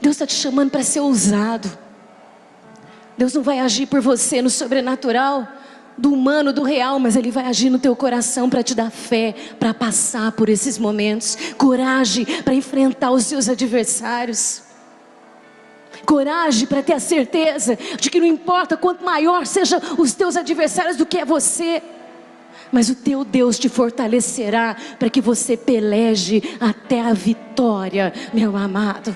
Deus está te chamando para ser ousado. Deus não vai agir por você no sobrenatural, do humano, do real, mas Ele vai agir no teu coração para te dar fé, para passar por esses momentos, coragem para enfrentar os seus adversários, coragem para ter a certeza de que não importa quanto maior sejam os teus adversários do que é você, mas o teu Deus te fortalecerá para que você peleje até a vitória, meu amado.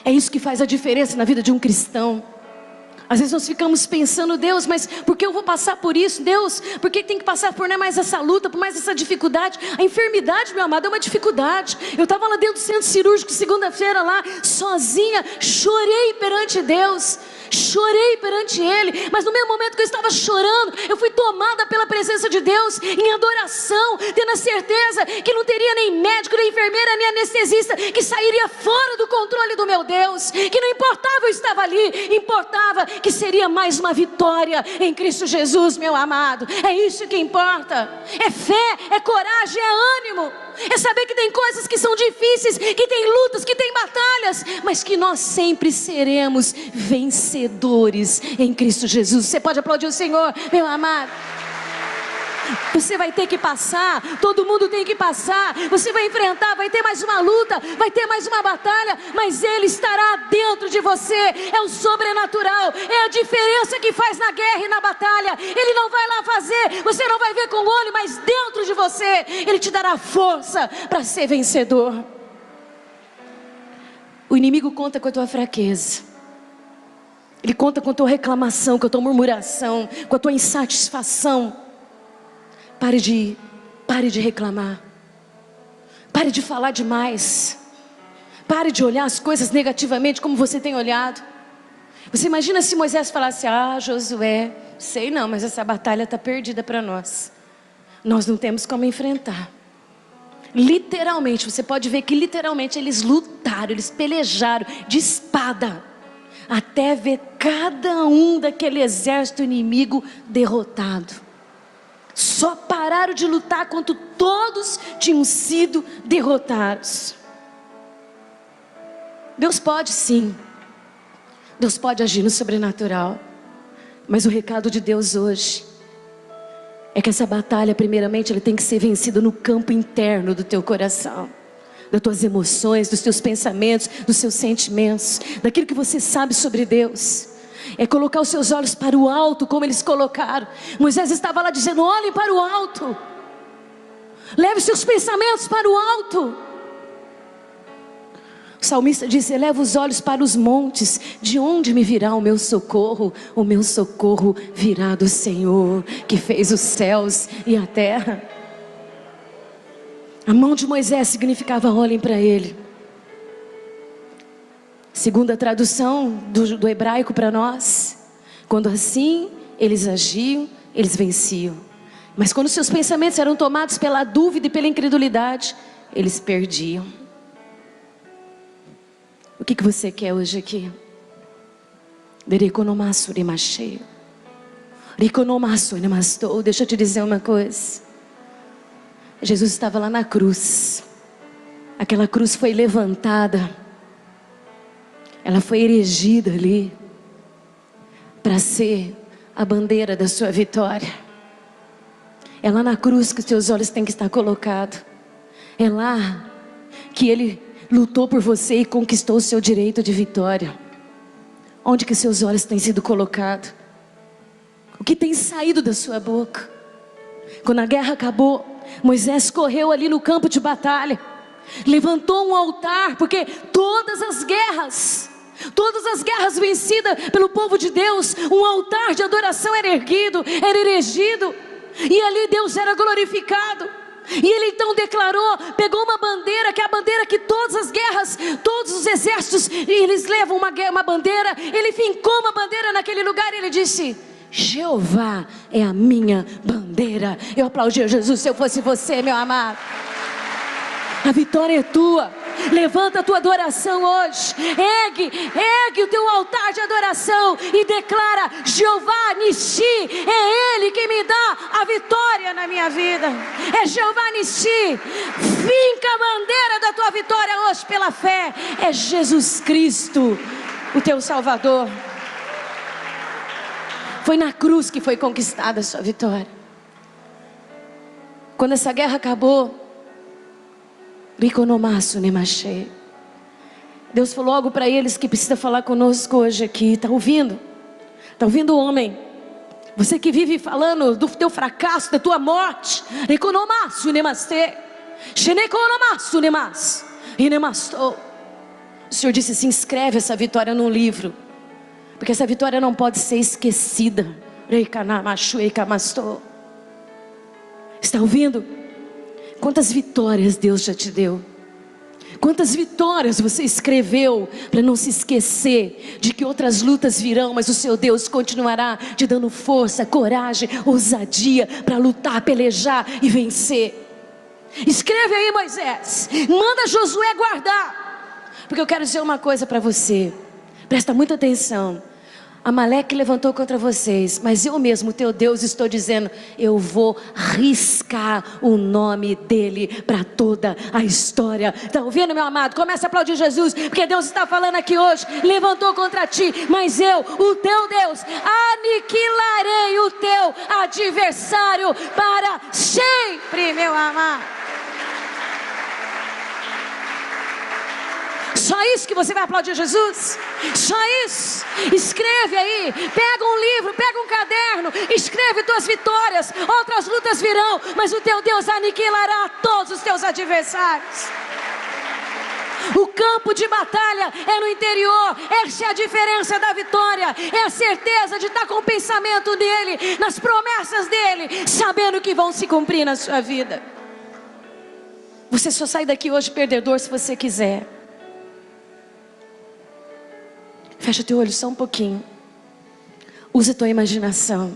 É isso que faz a diferença na vida de um cristão. Às vezes nós ficamos pensando, Deus, mas por que eu vou passar por isso? Deus, por que tem que passar por mais essa luta, por mais essa dificuldade? A enfermidade, meu amado, é uma dificuldade. Eu estava lá dentro do centro cirúrgico segunda-feira lá, sozinha, chorei perante Deus, chorei perante Ele, mas no mesmo momento que eu estava chorando, eu fui tomada pela presença de Deus, em adoração, tendo a certeza que não teria nem médico, nem enfermeira, nem anestesista, que sairia fora do controle do meu Deus, que não importava eu estava ali, importava que seria mais uma vitória em Cristo Jesus, meu amado. É isso que importa, é fé, é coragem, é ânimo, é saber que tem coisas que são difíceis, que tem lutas, que tem batalhas, mas que nós sempre seremos vencedores em Cristo Jesus. Você pode aplaudir o Senhor, meu amado? Você vai ter que passar, todo mundo tem que passar, você vai enfrentar, vai ter mais uma luta, vai ter mais uma batalha, mas Ele estará dentro de você. É o sobrenatural, é a diferença que faz na guerra e na batalha. Ele não vai lá fazer, você não vai ver com o olho, mas dentro de você Ele te dará força para ser vencedor. O inimigo conta com a tua fraqueza, ele conta com a tua reclamação, com a tua murmuração, com a tua insatisfação. Pare de reclamar, pare de falar demais, pare de olhar as coisas negativamente como você tem olhado. Você imagina se Moisés falasse, Josué, sei não, mas essa batalha está perdida para nós, nós não temos como enfrentar. Literalmente, você pode ver que literalmente eles lutaram, eles pelejaram de espada, até ver cada um daquele exército inimigo derrotado. Só pararam de lutar quando todos tinham sido derrotados. Deus pode sim, Deus pode agir no sobrenatural, mas o recado de Deus hoje é que essa batalha, primeiramente, ela tem que ser vencida no campo interno do teu coração, das tuas emoções, dos teus pensamentos, dos seus sentimentos, daquilo que você sabe sobre Deus. É colocar os seus olhos para o alto, como eles colocaram. Moisés estava lá dizendo, olhem para o alto, leve seus pensamentos para o alto. O salmista disse, eleva os olhos para os montes, de onde me virá o meu socorro? O meu socorro virá do Senhor, que fez os céus e a terra. A mão de Moisés significava, olhem para Ele. Segundo a tradução do hebraico para nós, quando assim eles agiam, eles venciam. Mas quando seus pensamentos eram tomados pela dúvida e pela incredulidade, eles perdiam. O que você quer hoje aqui? Deixa eu te dizer uma coisa. Jesus estava lá na cruz. Aquela cruz foi levantada, ela foi erigida ali para ser a bandeira da sua vitória. É lá na cruz que os teus olhos têm que estar colocados. É lá que Ele lutou por você e conquistou o seu direito de vitória. Onde que seus olhos têm sido colocados? O que tem saído da sua boca? Quando a guerra acabou, Moisés correu ali no campo de batalha. levantou um altar, porque todas as guerras vencidas pelo povo de Deus, um altar de adoração era erguido, era erigido, e ali Deus era glorificado. E ele então declarou, pegou uma bandeira, que é a bandeira que todas as guerras, todos os exércitos, eles levam uma bandeira. Ele fincou uma bandeira naquele lugar e ele disse: Jeová é a minha bandeira. Eu aplaudia Jesus se eu fosse você, meu amado. A vitória é tua. Levanta a tua adoração hoje. Ergue o teu altar de adoração e declara: Jeová Nissi, é Ele que me dá a vitória na minha vida. É Jeová Nissi. Finca a bandeira da tua vitória hoje pela fé. É Jesus Cristo, o teu Salvador. Foi na cruz que foi conquistada a sua vitória. Quando essa guerra acabou, Deus falou algo para eles que precisa falar conosco hoje aqui. Está ouvindo? Está ouvindo, homem? Você que vive falando do teu fracasso, da tua morte. O Senhor disse assim: escreve essa vitória num livro, porque essa vitória não pode ser esquecida. Está ouvindo? Quantas vitórias Deus já te deu? Quantas vitórias você escreveu para não se esquecer de que outras lutas virão, mas o seu Deus continuará te dando força, coragem, ousadia para lutar, pelejar e vencer. Escreve aí, Moisés, manda Josué guardar, porque eu quero dizer uma coisa para você. Presta muita atenção. Amaleque levantou contra vocês, mas eu mesmo, teu Deus, estou dizendo: eu vou riscar o nome dele para toda a história. Está ouvindo, meu amado? Comece a aplaudir Jesus, porque Deus está falando aqui hoje. Levantou contra ti, mas eu, o teu Deus, aniquilarei o teu adversário para sempre, meu amado. Só isso que você vai aplaudir Jesus? Só isso? Escreve aí, pega um livro, pega um caderno, escreve tuas vitórias. Outras lutas virão, mas o teu Deus aniquilará todos os teus adversários. O campo de batalha é no interior. Essa é a diferença da vitória. É a certeza de estar com o pensamento dele, nas promessas dele, sabendo que vão se cumprir na sua vida. Você só sai daqui hoje perdedor se você quiser. Fecha teu olho só um pouquinho. Usa tua imaginação.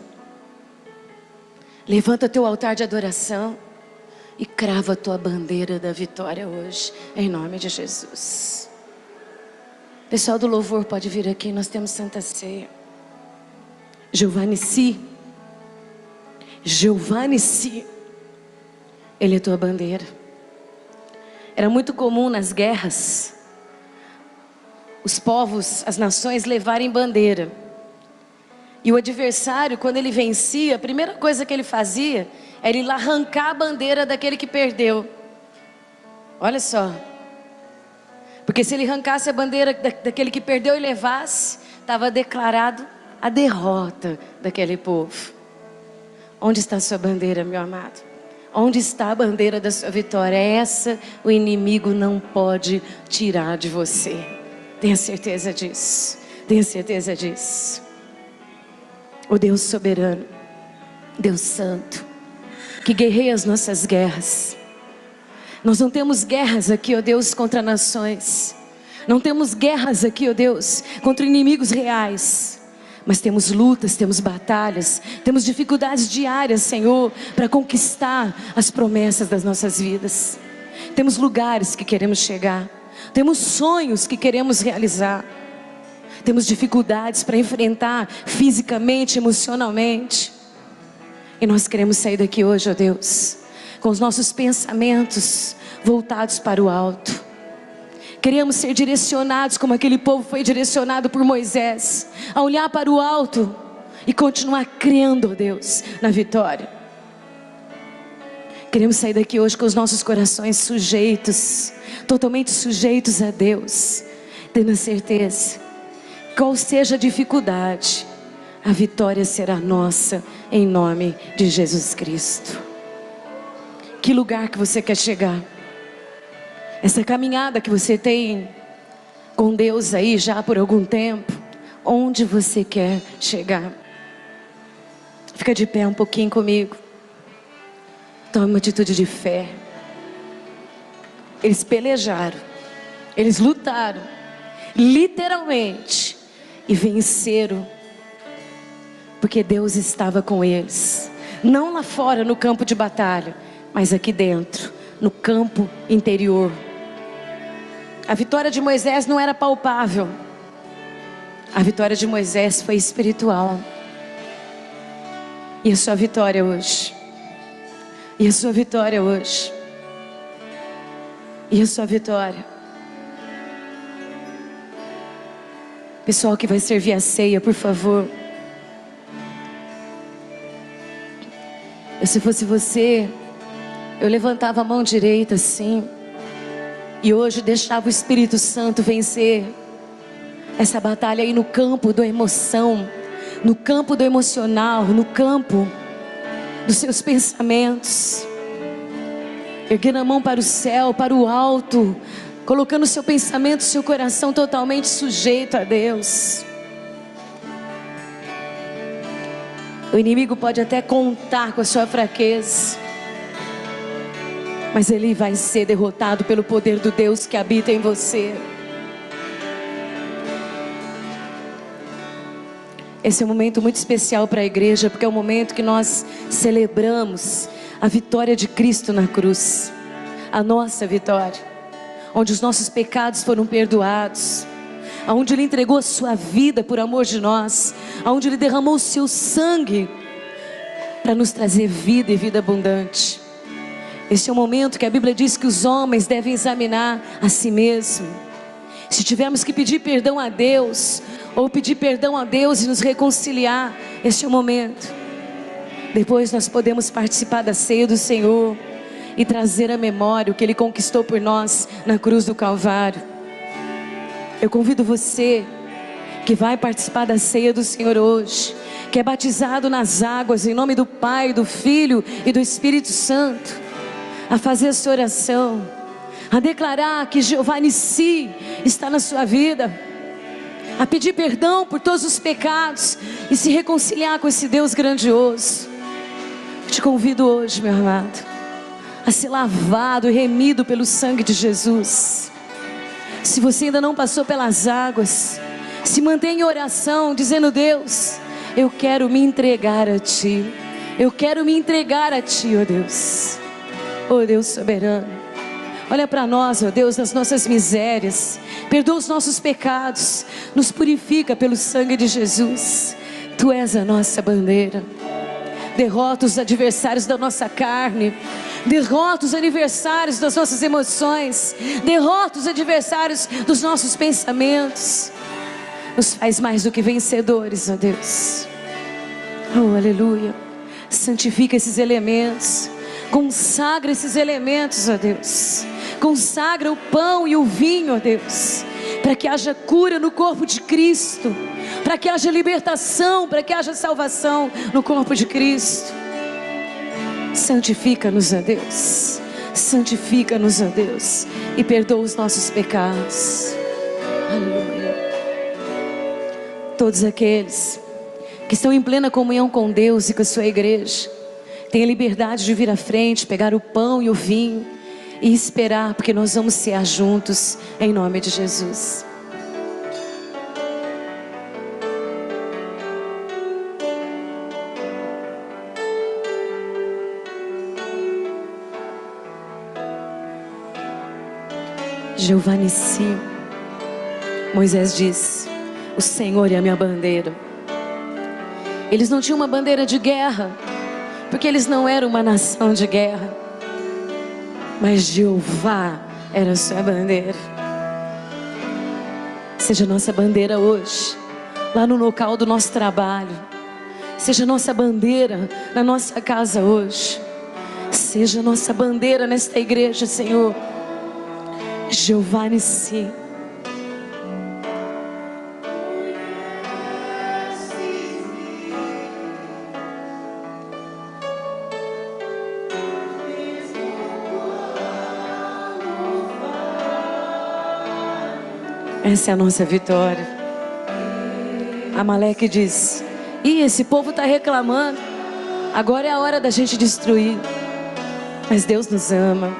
Levanta teu altar de adoração e crava a tua bandeira da vitória hoje, em nome de Jesus. Pessoal do louvor, pode vir aqui, nós temos Santa Ceia. Jeová Nissi, Jeová Nissi, Ele é tua bandeira. Era muito comum nas guerras os povos, as nações levarem bandeira. E o adversário, quando ele vencia, a primeira coisa que ele fazia era ele arrancar a bandeira daquele que perdeu. Olha só. Porque se ele arrancasse a bandeira daquele que perdeu e levasse, estava declarado a derrota daquele povo. Onde está a sua bandeira, meu amado? Onde está a bandeira da sua vitória? Essa o inimigo não pode tirar de você. Tenha certeza disso. Tenha certeza disso. O Deus soberano, Deus santo, que guerreia as nossas guerras. Nós não temos guerras aqui, ó Deus, contra nações. Não temos guerras aqui, ó Deus, contra inimigos reais. Mas temos lutas, temos batalhas, temos dificuldades diárias, Senhor, para conquistar as promessas das nossas vidas. Temos lugares que queremos chegar. Temos sonhos que queremos realizar. Temos dificuldades para enfrentar fisicamente, emocionalmente. E nós queremos sair daqui hoje, ó Deus, com os nossos pensamentos voltados para o alto. Queremos ser direcionados como aquele povo foi direcionado por Moisés, a olhar para o alto e continuar crendo, ó Deus, na vitória. Queremos sair daqui hoje com os nossos corações sujeitos, totalmente sujeitos a Deus, tendo a certeza, qual seja a dificuldade, a vitória será nossa, em nome de Jesus Cristo. Que lugar que você quer chegar? Essa caminhada que você tem com Deus aí já por algum tempo, onde você quer chegar? Fica de pé um pouquinho comigo. Tome uma atitude de fé. Eles pelejaram, eles lutaram, literalmente, e venceram, porque Deus estava com eles. Não lá fora no campo de batalha, mas aqui dentro, no campo interior. A vitória de Moisés não era palpável. A vitória de Moisés foi espiritual. E a sua vitória hoje? E a sua vitória hoje? E a sua vitória? Pessoal que vai servir a ceia, por favor. Se fosse você, eu levantava a mão direita assim, e hoje deixava o Espírito Santo vencer essa batalha aí no campo da emoção, no campo do emocional, no campo dos seus pensamentos. Erguendo a mão para o céu, para o alto, colocando seu pensamento, seu coração totalmente sujeito a Deus. O inimigo pode até contar com a sua fraqueza, mas ele vai ser derrotado pelo poder do Deus que habita em você. Esse é um momento muito especial para a igreja, porque é o momento que nós celebramos a vitória de Cristo na cruz, a nossa vitória, onde os nossos pecados foram perdoados, aonde Ele entregou a sua vida por amor de nós, aonde Ele derramou o seu sangue para nos trazer vida e vida abundante. Este é o momento que a Bíblia diz que os homens devem examinar a si mesmos. Se tivermos que pedir perdão a Deus, ou pedir perdão a Deus e nos reconciliar, este é o momento. Depois nós podemos participar da ceia do Senhor e trazer à memória o que Ele conquistou por nós na cruz do Calvário. Eu convido você que vai participar da ceia do Senhor hoje, que é batizado nas águas em nome do Pai, do Filho e do Espírito Santo, a fazer essa oração, a declarar que Jeová Nissi está na sua vida, a pedir perdão por todos os pecados e se reconciliar com esse Deus grandioso. Eu te convido hoje, meu amado, a ser lavado e remido pelo sangue de Jesus. Se você ainda não passou pelas águas, se mantenha em oração, dizendo: Deus, eu quero me entregar a Ti. Eu quero me entregar a Ti, ó Deus. Ó Deus soberano, olha para nós, ó Deus, nas nossas misérias. Perdoa os nossos pecados, nos purifica pelo sangue de Jesus. Tu és a nossa bandeira. Derrota os adversários da nossa carne, derrota os adversários das nossas emoções, derrota os adversários dos nossos pensamentos. Nos faz mais do que vencedores, ó Deus. Oh, aleluia. Santifica esses elementos, consagra esses elementos, ó Deus. Consagra o pão e o vinho, ó Deus, para que haja cura no corpo de Cristo, para que haja libertação, para que haja salvação no corpo de Cristo. Santifica-nos, ó Deus. Santifica-nos, ó Deus, e perdoa os nossos pecados. Aleluia. Todos aqueles que estão em plena comunhão com Deus e com a sua igreja, têm a liberdade de vir à frente, pegar o pão e o vinho e esperar, porque nós vamos cear juntos, em nome de Jesus. Jeová Nissi. Moisés disse: o Senhor é a minha bandeira. Eles não tinham uma bandeira de guerra, porque eles não eram uma nação de guerra, mas Jeová era a sua bandeira. Seja nossa bandeira hoje, lá no local do nosso trabalho. Seja nossa bandeira na nossa casa hoje. Seja nossa bandeira nesta igreja, Senhor. Jeová Nissi. Essa é a nossa vitória. Amaleque diz: ih, esse povo está reclamando, agora é a hora da gente destruir. Mas Deus nos ama.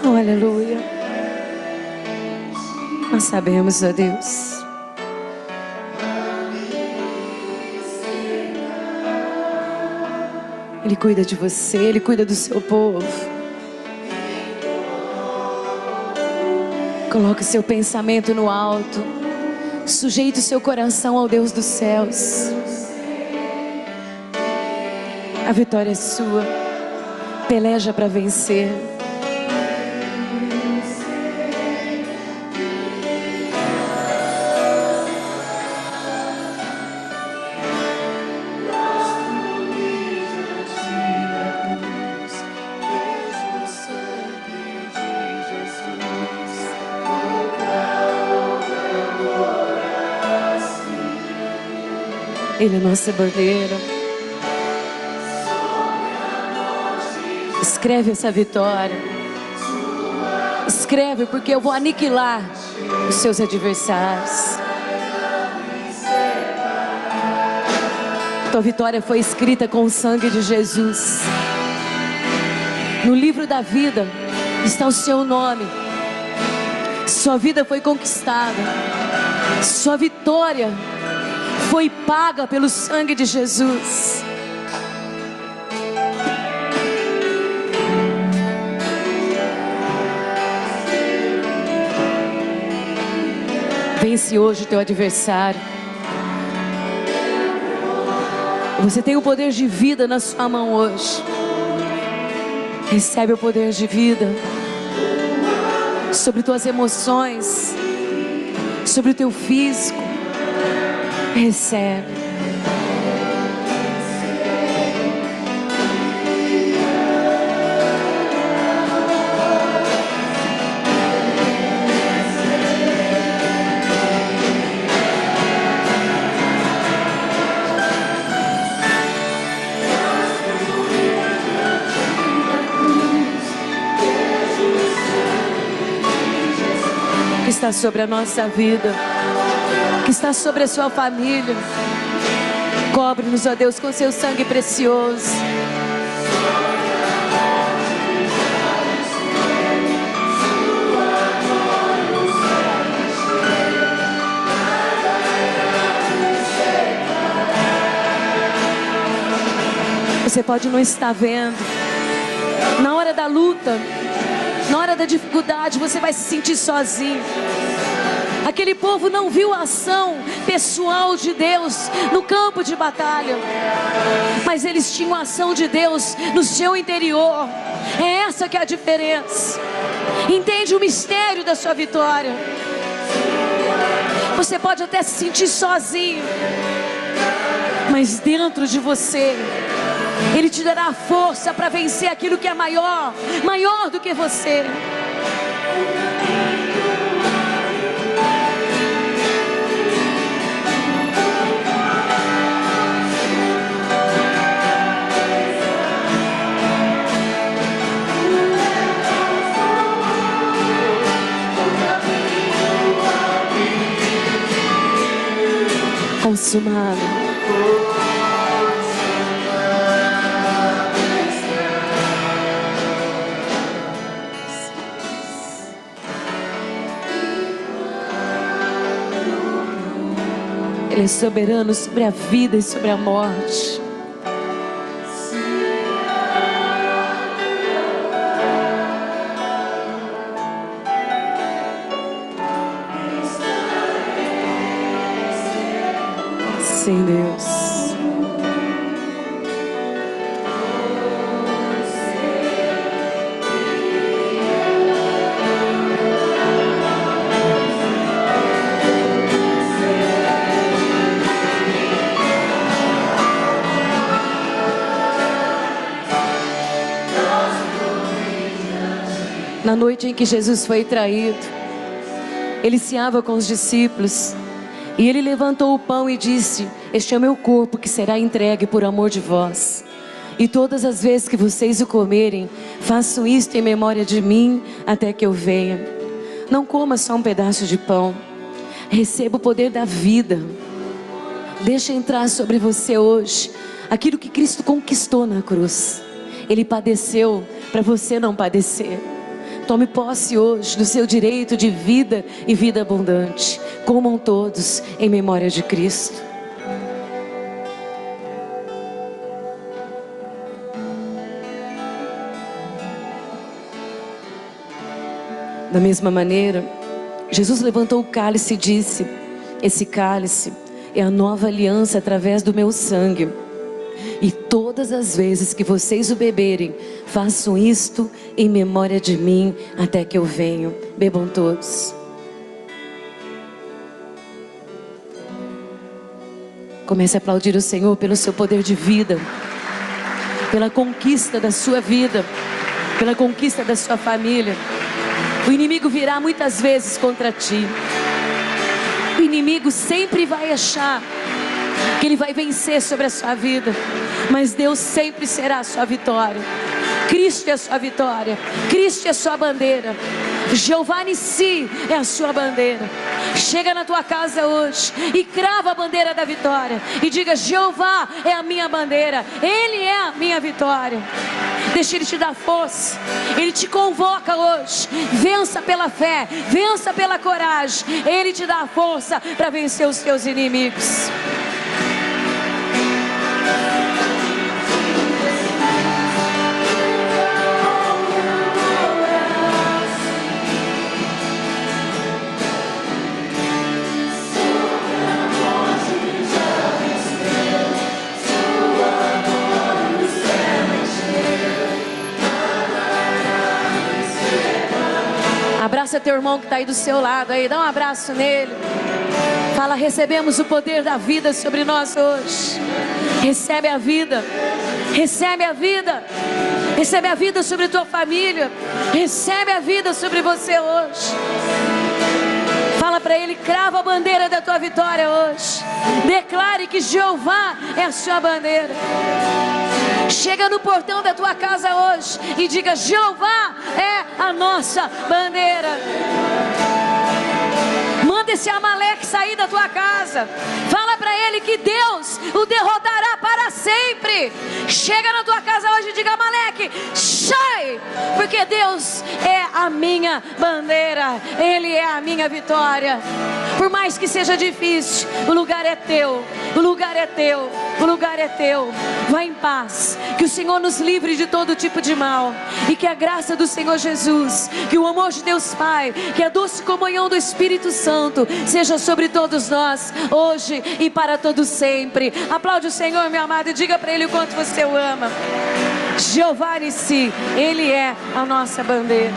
Oh, aleluia. Nós sabemos, ó Deus, Ele cuida de você, Ele cuida do seu povo. Coloque seu pensamento no alto, sujeite o seu coração ao Deus dos céus. A vitória é sua. Peleja para vencer. Ele é nossa bandeira. Escreve essa vitória. Escreve, porque eu vou aniquilar os seus adversários. Tua vitória foi escrita com o sangue de Jesus. No livro da vida está o seu nome. Sua vida foi conquistada. Sua vitória foi paga pelo sangue de Jesus. Vence hoje o teu adversário. Você tem o poder de vida na sua mão hoje. Recebe o poder de vida sobre tuas emoções, sobre o teu físico. Recebe. Que está sobre a nossa vida, que está sobre a sua família. Cobre-nos, ó Deus, com seu sangue precioso. Você pode não estar vendo. Na hora da luta, na hora da dificuldade, você vai se sentir sozinho. Aquele povo não viu a ação pessoal de Deus no campo de batalha, mas eles tinham a ação de Deus no seu interior. É essa que é a diferença. Entende o mistério da sua vitória. Você pode até se sentir sozinho, mas dentro de você Ele te dará força para vencer aquilo que é maior do que você. Consumado. Ele é soberano sobre a vida e sobre a morte. Sim, Deus. Na noite em que Jesus foi traído, Ele ceava com os discípulos. E Ele levantou o pão e disse: este é o meu corpo que será entregue por amor de vós. E todas as vezes que vocês o comerem, façam isto em memória de mim, até que eu venha. Não coma só um pedaço de pão. Receba o poder da vida. Deixa entrar sobre você hoje aquilo que Cristo conquistou na cruz. Ele padeceu para você não padecer. Tome posse hoje do seu direito de vida e vida abundante. Comam todos em memória de Cristo. Da mesma maneira, Jesus levantou o cálice e disse: esse cálice é a nova aliança através do meu sangue. E todas as vezes que vocês o beberem, façam isto em memória de mim, até que eu venho. Bebam todos. Comece a aplaudir o Senhor pelo seu poder de vida, pela conquista da sua vida, pela conquista da sua família. O inimigo virá muitas vezes contra ti. O inimigo sempre vai achar que ele vai vencer sobre a sua vida, mas Deus sempre será a sua vitória. Cristo é a sua vitória. Cristo é a sua bandeira. Jeová Nissi é a sua bandeira. Chega na tua casa hoje e crava a bandeira da vitória e diga: Jeová é a minha bandeira, Ele é a minha vitória. Deixa Ele te dar força. Ele te convoca hoje. Vença pela fé, vença pela coragem. Ele te dá a força para vencer os teus inimigos. Abraça teu irmão que está aí do seu lado aí, dá um abraço nele. Fala: recebemos o poder da vida sobre nós hoje. Recebe a vida. Recebe a vida. Recebe a vida sobre tua família. Recebe a vida sobre você hoje. Fala para ele: crava a bandeira da tua vitória hoje. Declare que Jeová é a sua bandeira. Chega no portão da tua casa hoje e diga: Jeová é a nossa bandeira. Manda esse Amaleque sair da tua casa. Fala para ele que Deus o derrotará para sempre. Chega na tua casa hoje e diga: Amaleque, sai, porque Deus é a minha bandeira. Ele é a minha vitória. Por mais que seja difícil, o lugar é teu. O lugar é teu. O lugar é teu. Vai em paz. Que o Senhor nos livre de todo tipo de mal. E que a graça do Senhor Jesus, que o amor de Deus Pai, que a doce comunhão do Espírito Santo seja sobre todos nós, hoje e para todo sempre. Aplaude o Senhor, meu amado, e diga para Ele o quanto você o ama. Jeová Nissi, Ele é a nossa bandeira.